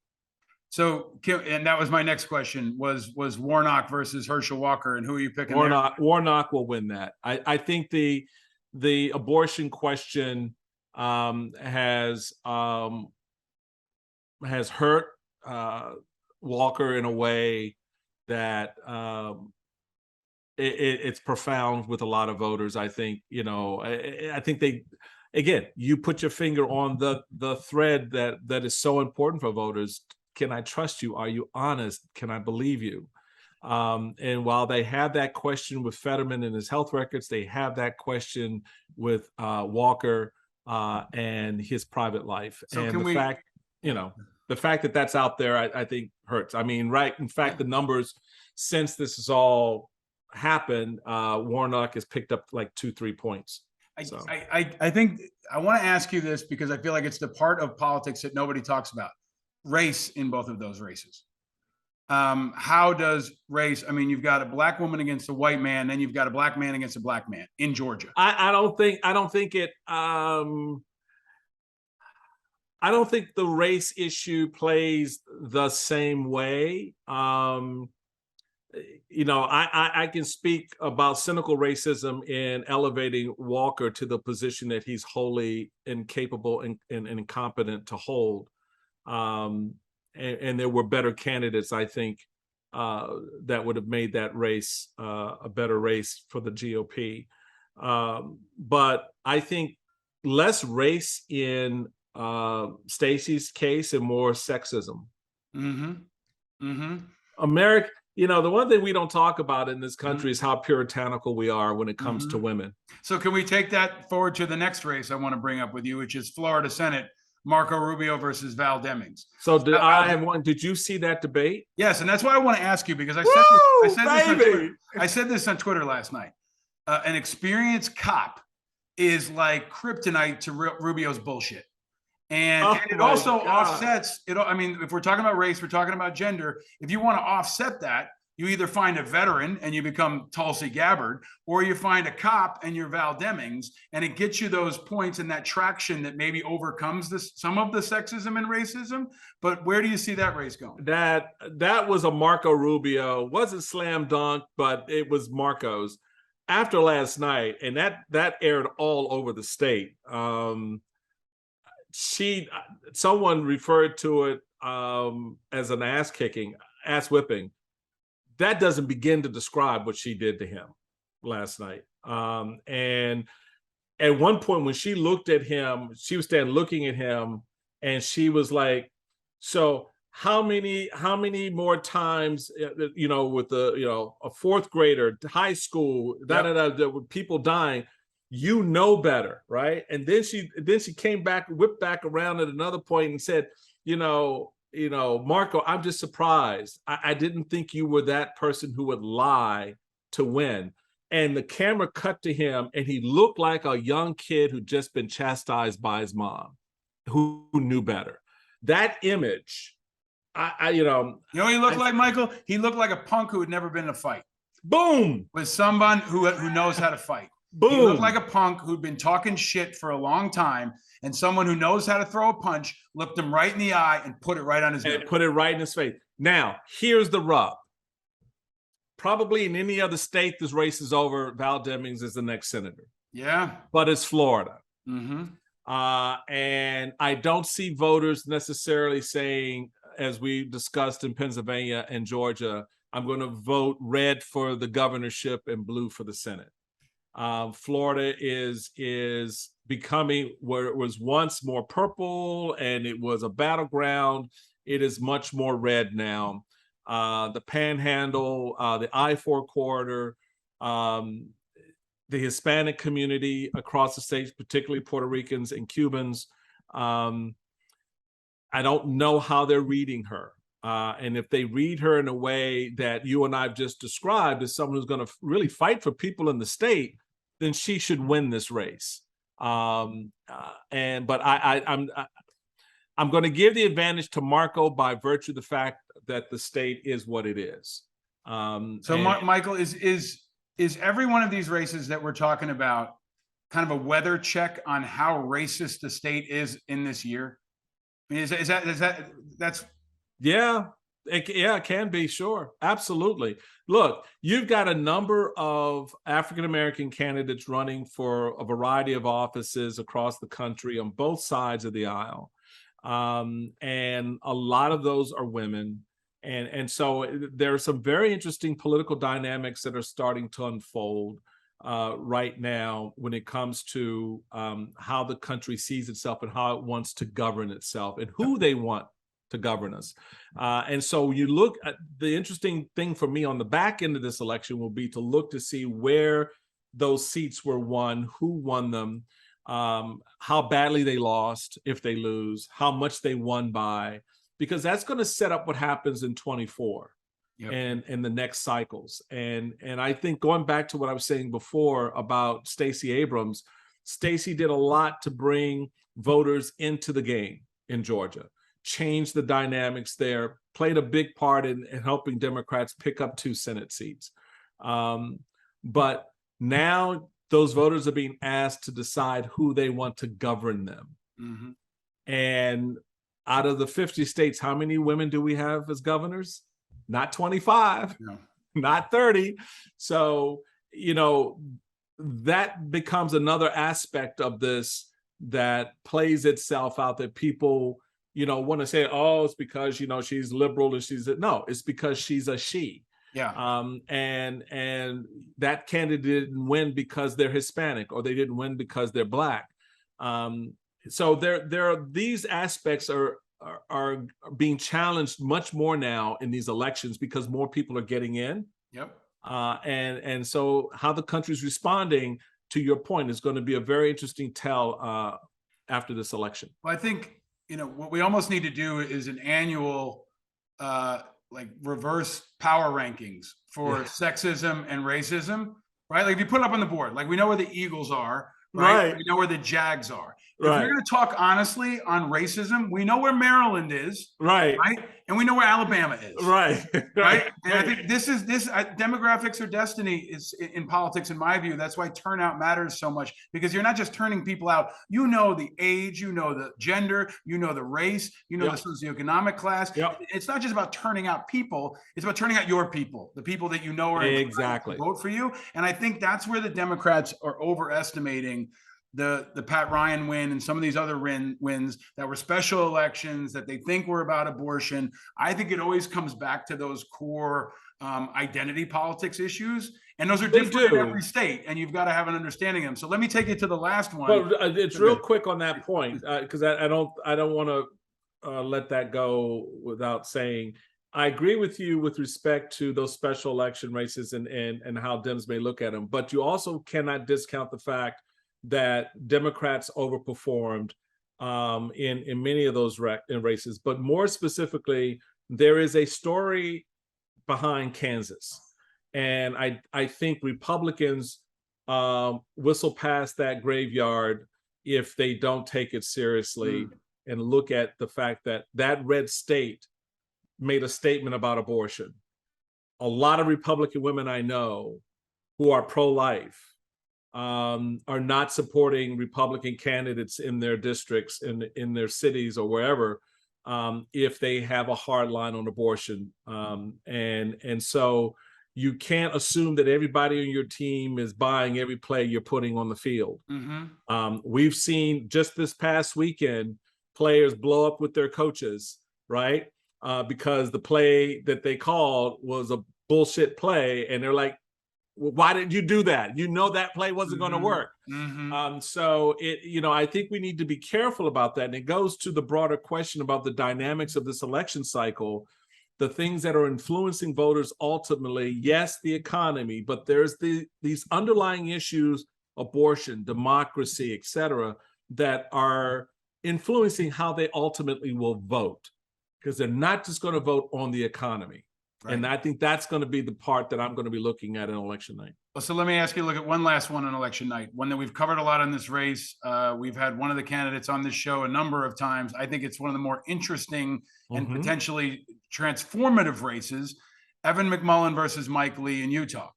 So, and that was my next question, was Warnock versus Herschel Walker, and who are you picking? Warnock will win that. I think the abortion question has hurt Walker in a way that it's profound with a lot of voters. I think, I think you put your finger on the thread that is so important for voters. Can I trust you? Are you honest? Can I believe you? And while they have that question with Fetterman and his health records, they have that question with Walker and his private life. So and the fact that that's out there, I think hurts. I mean, right. In fact, the numbers since this has all happened, Warnock has picked up like 2-3 points. I think I want to ask you this because I feel like it's the part of politics that nobody talks about. Race in both of those races. How does race? I mean, you've got a black woman against a white man, then you've got a black man against a black man in Georgia. I don't think the race issue plays the same way. I can speak about cynical racism in elevating Walker to the position that he's wholly incapable and incompetent to hold. And there were better candidates, I think, that would have made that race a better race for the GOP. But I think less race in Stacey's case and more sexism. America, the one thing we don't talk about in this country is how puritanical we are when it comes to women. So can we take that forward to the next race I want to bring up with you, which is Florida Senate, Marco Rubio versus Val Demings. So did you see that debate? Yes, and that's why I want to ask you, because I said this on Twitter last night. An experienced cop is like kryptonite to Rubio's bullshit. And it also offsets it. I mean, if we're talking about race, we're talking about gender. If you want to offset that, You either find a veteran and you become Tulsi Gabbard, or you find a cop and you're Val Demings, and it gets you those points and that traction that maybe overcomes some of the sexism and racism. But where do you see that race going? That was a Marco Rubio, wasn't slam dunk, but it was Marco's after last night, and that aired all over the state. Someone referred to it as an ass whipping. That doesn't begin to describe what she did to him last night. And at one point when she looked at him, she was standing looking at him, and she was like, so how many more times, with a fourth grader, high school, with people dying, better, right? And then she came back, whipped back around at another point and said, Marco, I'm just surprised. I didn't think you were that person who would lie to win. And the camera cut to him, and he looked like a young kid who'd just been chastised by his mom, who knew better. That image, he looked like, Michael? He looked like a punk who had never been in a fight. Boom! With someone who knows how to fight. Boom! He looked like a punk who'd been talking shit for a long time, and someone who knows how to throw a punch looked him right in the eye and put it right on his face. Put it right in his face. Now, here's the rub. Probably in any other state, this race is over. Val Demings is the next senator. Yeah. But it's Florida. Mm-hmm. And I don't see voters necessarily saying, as we discussed in Pennsylvania and Georgia, I'm going to vote red for the governorship and blue for the Senate. Florida is becoming where it was once more purple and it was a battleground. It is much more red now. The Panhandle, the I-4 corridor, the Hispanic community across the states, particularly Puerto Ricans and Cubans. I don't know how they're reading her. And if they read her in a way that you and I've just described as someone who's going to really fight for people in the state, then she should win this race. But I'm going to give the advantage to Marco by virtue of the fact that the state is what it is. Michael, is every one of these races that we're talking about kind of a weather check on how racist the state is in this year? I mean, that's yeah, it can be, sure, absolutely. Look, you've got a number of African-American candidates running for a variety of offices across the country on both sides of the aisle. And a lot of those are women. And so there are some very interesting political dynamics that are starting to unfold right now when it comes to how the country sees itself and how it wants to govern itself and who they want to govern us. And so you look at the interesting thing for me on the back end of this election will be to look to see where those seats were won, who won them, how badly they lost, if they lose, how much they won by, because that's going to set up what happens in 24 and in the next cycles. And I think going back to what I was saying before about Stacey Abrams, Stacey did a lot to bring voters into the game in Georgia, change the dynamics there, played a big part in helping Democrats pick up 2 Senate seats. But now those voters are being asked to decide who they want to govern them. Mm-hmm. And out of the 50 states, how many women do we have as governors? Not 25, no. Not 30. So, that becomes another aspect of this that plays itself out, that people want to say, oh, it's because, she's liberal and no, it's because she's a she. Yeah. And that candidate didn't win because they're Hispanic, or they didn't win because they're Black. So there are these aspects are being challenged much more now in these elections because more people are getting in. Yep. And so how the country's responding, to your point, is going to be a very interesting tell after this election. Well, I think what we almost need to do is an annual reverse power rankings for sexism and racism, right? Like if you put it up on the board, like we know where the Eagles are, right? We know where the Jags are. If we're going to talk honestly on racism, we know where Maryland is, right? and we know where Alabama is. Right. Right. And I think demographics are destiny is in politics, in my view. That's why turnout matters so much, because you're not just turning people out. You know the age, you know the gender, you know the race, you know the socioeconomic class. It's not just about turning out people. It's about turning out your people, the people that you know are exactly vote for you. And I think that's where the Democrats are overestimating the Pat Ryan win and some of these other wins that were special elections that they think were about abortion. I think it always comes back to those core identity politics issues, and those are different in every state, and you've got to have an understanding of them. So let me take you to the last one. But it's real quick on that point, because I don't want to let that go without saying I agree with you with respect to those special election races and how Dems may look at them, but you also cannot discount the fact that Democrats overperformed in many of those races. But more specifically, there is a story behind Kansas. And I think Republicans whistle past that graveyard if they don't take it seriously and look at the fact that that red state made a statement about abortion. A lot of Republican women I know who are pro-life are not supporting Republican candidates in their districts, in their cities or wherever, if they have a hard line on abortion. And so you can't assume that everybody on your team is buying every play you're putting on the field. We've seen just this past weekend players blow up with their coaches, right? Because the play that they called was a bullshit play, and they're like, why did you do that? You know that play wasn't going to work. So I think we need to be careful about that. And it goes to the broader question about the dynamics of this election cycle, the things that are influencing voters ultimately. Yes, the economy, but there's these underlying issues, abortion, democracy, et cetera, that are influencing how they ultimately will vote, because they're not just going to vote on the economy. Right. And I think that's going to be the part that I'm going to be looking at in election night. Well, so let me ask you, look at one last one on election night, one that we've covered a lot in this race. We've had one of the candidates on this show a number of times. I think it's one of the more interesting and potentially transformative races, Evan McMullin versus Mike Lee in Utah.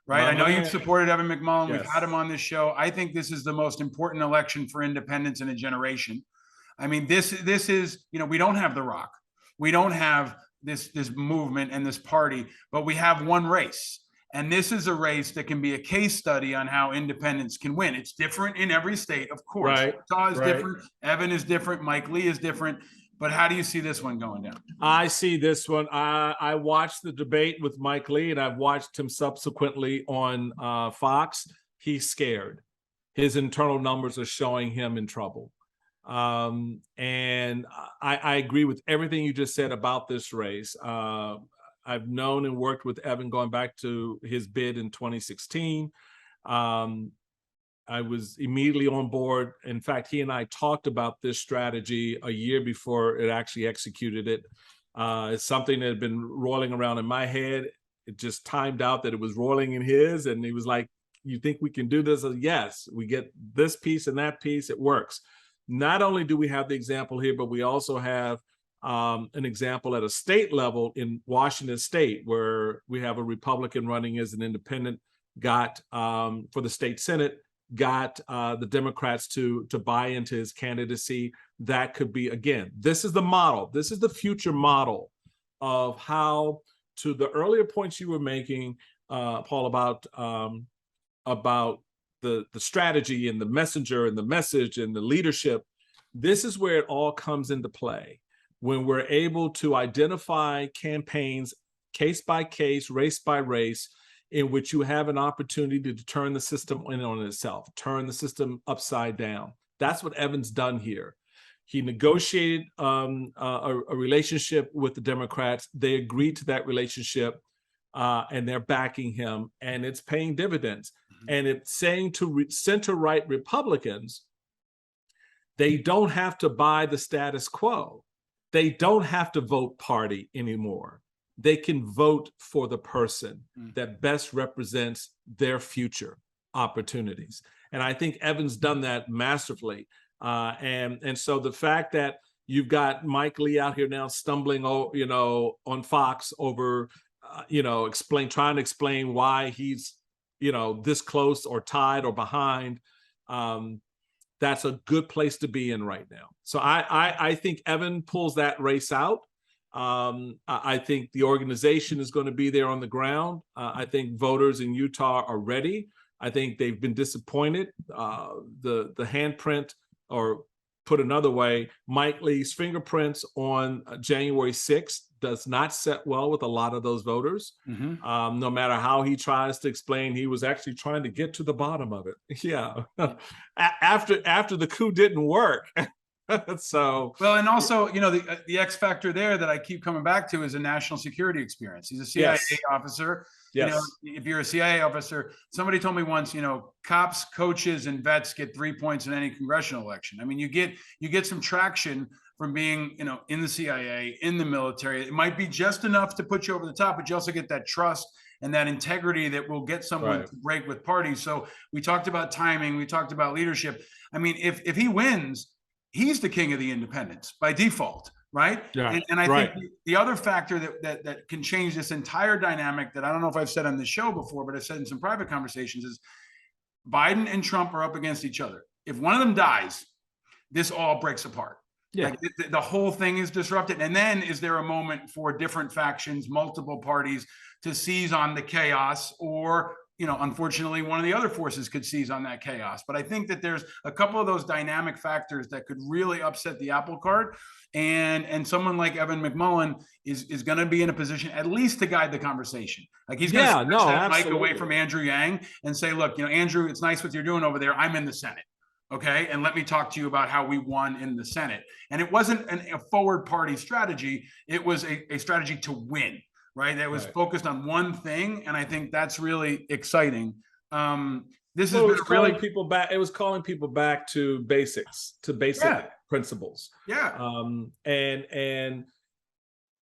Right. I know you've supported Evan McMullin. Yes. We've had him on this show. I think this is the most important election for independents in a generation. I mean, this is, we don't have The Rock. We don't have this movement and this party, but we have one race. And this is a race that can be a case study on how independents can win. It's different in every state, of course. Right. Utah is different. Evan is different. Mike Lee is different. But how do you see this one going down? I see this one. I watched the debate with Mike Lee, and I've watched him subsequently on Fox. He's scared. His internal numbers are showing him in trouble. And I agree with everything you just said about this race. I've known and worked with Evan going back to his bid in 2016. I was immediately on board. In fact, he and I talked about this strategy a year before it actually executed it. It's something that had been rolling around in my head. It just timed out that it was rolling in his, and he was like, "You think we can do this?" I said, "Yes, we get this piece and that piece, it works." Not only do we have the example here, but we also have an example at a state level in Washington State, where we have a Republican running as an independent, got for the state Senate, got the Democrats to buy into his candidacy. That could be, again, this is the model. This is the future model of how, to the earlier points you were making, Paul, about the strategy and the messenger and the message and the leadership. This is where it all comes into play, when we're able to identify campaigns case by case, race by race, in which you have an opportunity to turn the system in on itself, turn the system upside down. That's what Evan's done here. He negotiated a relationship with the Democrats. They agreed to that relationship, and they're backing him, and it's paying dividends. And it's saying to center-right Republicans, they don't have to buy the status quo. They don't have to vote party anymore. They can vote for the person that best represents their future opportunities. And I think Evan's done that masterfully. And so the fact that You've got Mike Lee out here now stumbling, on Fox over, trying to explain why he's, this close or tied or behind. That's a good place to be in right now. So I think Evan pulls that race out. I think the organization is going to be there on the ground. I think voters in Utah are ready. I think they've been disappointed. The handprint, or put another way, Mike Lee's fingerprints on January 6th does not set well with a lot of those voters. No matter how he tries to explain, he was actually trying to get to the bottom of it. Yeah. after the coup didn't work. So well, and also, the X factor there that I keep coming back to is a national security experience. He's a CIA officer. Yes. If you're a CIA officer, somebody told me once, cops, coaches, and vets get 3 points in any congressional election. I mean, you get some traction from being, in the CIA, in the military. It might be just enough to put you over the top, but you also get that trust and that integrity that will get someone to break with parties. So we talked about timing. We talked about leadership. I mean, if he wins, he's the king of the independents by default, right? Yeah, and I think the other factor that can change this entire dynamic, that I don't know if I've said on the show before, but I've said in some private conversations, is Biden and Trump are up against each other. If one of them dies, this all breaks apart. Yeah. Like the whole thing is disrupted. And then is there a moment for different factions, multiple parties, to seize on the chaos, or unfortunately, one of the other forces could seize on that chaos. But I think that there's a couple of those dynamic factors that could really upset the apple cart. And someone like Evan McMullin is going to be in a position at least to guide the conversation. Like he's going to snatch that mic away from Andrew Yang and say, look, Andrew, it's nice what you're doing over there. I'm in the Senate. Okay. And let me talk to you about how we won in the Senate. And it wasn't a forward party strategy. It was a strategy to win. Right, that was focused on one thing, and I think that's really exciting. This has been calling people back. It was calling people back to basics, to basic principles. Yeah, and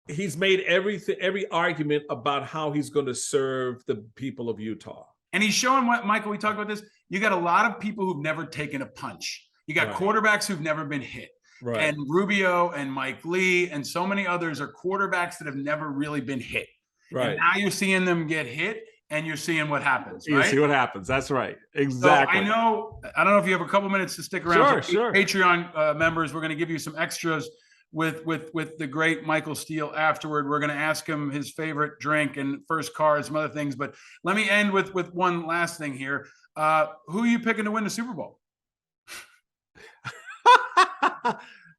he's made every argument about how he's going to serve the people of Utah. And he's showing what, Michael, we talked about this. You got a lot of people who've never taken a punch. You got quarterbacks who've never been hit. Right. And Rubio and Mike Lee and so many others are quarterbacks that have never really been hit. Right. And now you're seeing them get hit, and you're seeing what happens. You see what happens. That's right. Exactly. So I don't know if you have a couple minutes to stick around. Sure. Patreon members, we're going to give you some extras with the great Michael Steele afterward. We're going to ask him his favorite drink and first car, some other things. But let me end with one last thing here. Who are you picking to win the Super Bowl?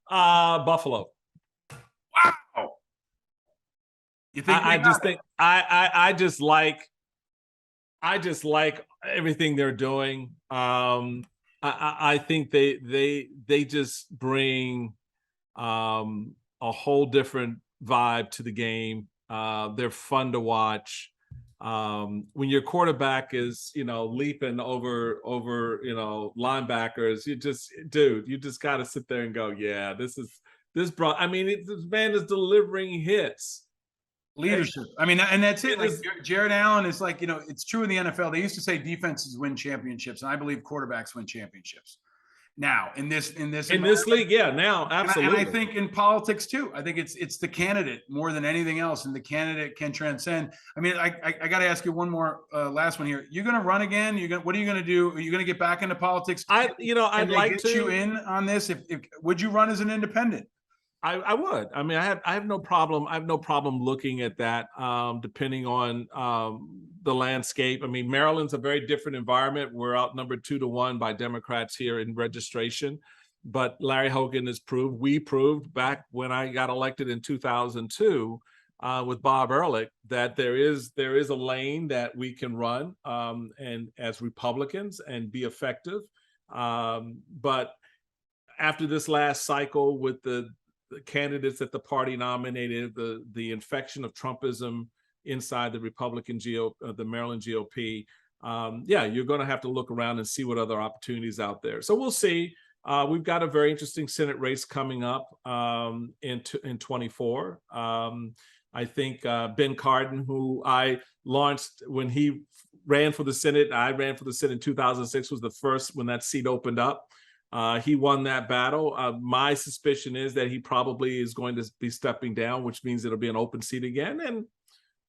Buffalo. Wow. You think I just like everything they're doing. I think they just bring a whole different vibe to the game. They're fun to watch. When your quarterback is, leaping over, linebackers, you just got to sit there and go, yeah, this man is delivering hits. Leadership. I mean, and that's it. Like Jared Allen is like, it's true in the NFL. They used to say defenses win championships, and I believe quarterbacks win championships. Now in this league, now absolutely. And I think in politics too. I think it's the candidate more than anything else, and the candidate can transcend. I mean, I got to ask you one more last one here. You're going to run again? What are you going to do? Are you going to get back into politics? I'd like to get you in on this. If would you run as an independent? I would. I mean, I have no problem. I have no problem looking at that, depending on the landscape. I mean, Maryland's a very different environment. We're outnumbered 2-1 by Democrats here in registration. But Larry Hogan we proved back when I got elected in 2002 with Bob Ehrlich that there is a lane that we can run and as Republicans and be effective. But after this last cycle with the candidates that the party nominated, the infection of Trumpism inside the the Maryland GOP, you're going to have to look around and see what other opportunities out there. So we'll see. We've got a very interesting Senate race coming up in 24. I think Ben Cardin, who I launched when he ran for the Senate, I ran for the Senate in 2006, was the first when that seat opened up. He won that battle. My suspicion is that he probably is going to be stepping down, which means it'll be an open seat again, and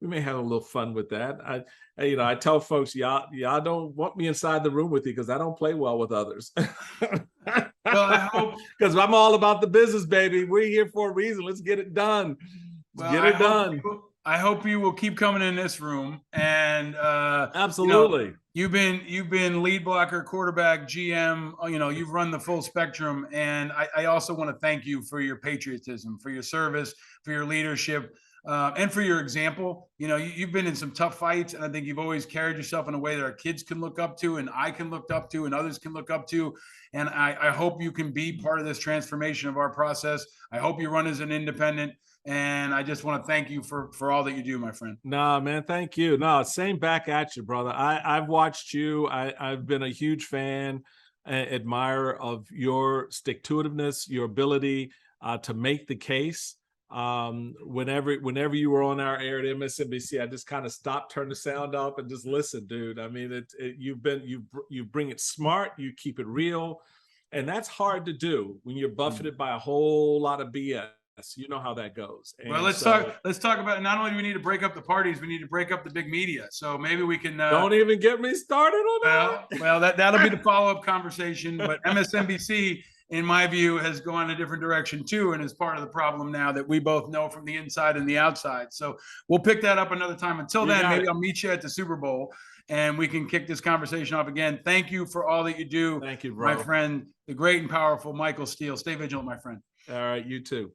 we may have a little fun with that. I tell folks, y'all don't want me inside the room with you because I don't play well with others. Well, I hope, because I'm all about the business, baby. We're here for a reason. Let's get it done. I hope you will keep coming in this room, and absolutely. You've been lead blocker, quarterback, GM. You've run the full spectrum, and I also want to thank you for your patriotism, for your service, for your leadership, and for your example. You've been in some tough fights, and I think you've always carried yourself in a way that our kids can look up to, and I can look up to, and others can look up to. And I hope you can be part of this transformation of our process. I hope you run as an independent. And I just want to thank you for all that you do, my friend. No, man, thank you. No, same back at you, brother. I've watched you. I've been a huge fan, admirer of your stick-to-itiveness, your ability to make the case. Whenever you were on our air at MSNBC, I just kind of stopped, turned the sound up, and just listen, dude. I mean, you bring it smart, you keep it real, and that's hard to do when you're buffeted by a whole lot of BS. You know how that goes. And well, let's talk about, not only do we need to break up the parties, we need to break up the big media. So maybe we can don't even get me started on that. Well, that'll be the follow-up conversation. But MSNBC, in my view, has gone a different direction too, and is part of the problem now that we both know from the inside and the outside. So we'll pick that up another time. Until then, maybe I'll meet you at the Super Bowl and we can kick this conversation off again. Thank you for all that you do. Thank you, bro. My friend, the great and powerful Michael Steele. Stay vigilant, my friend. All right, you too.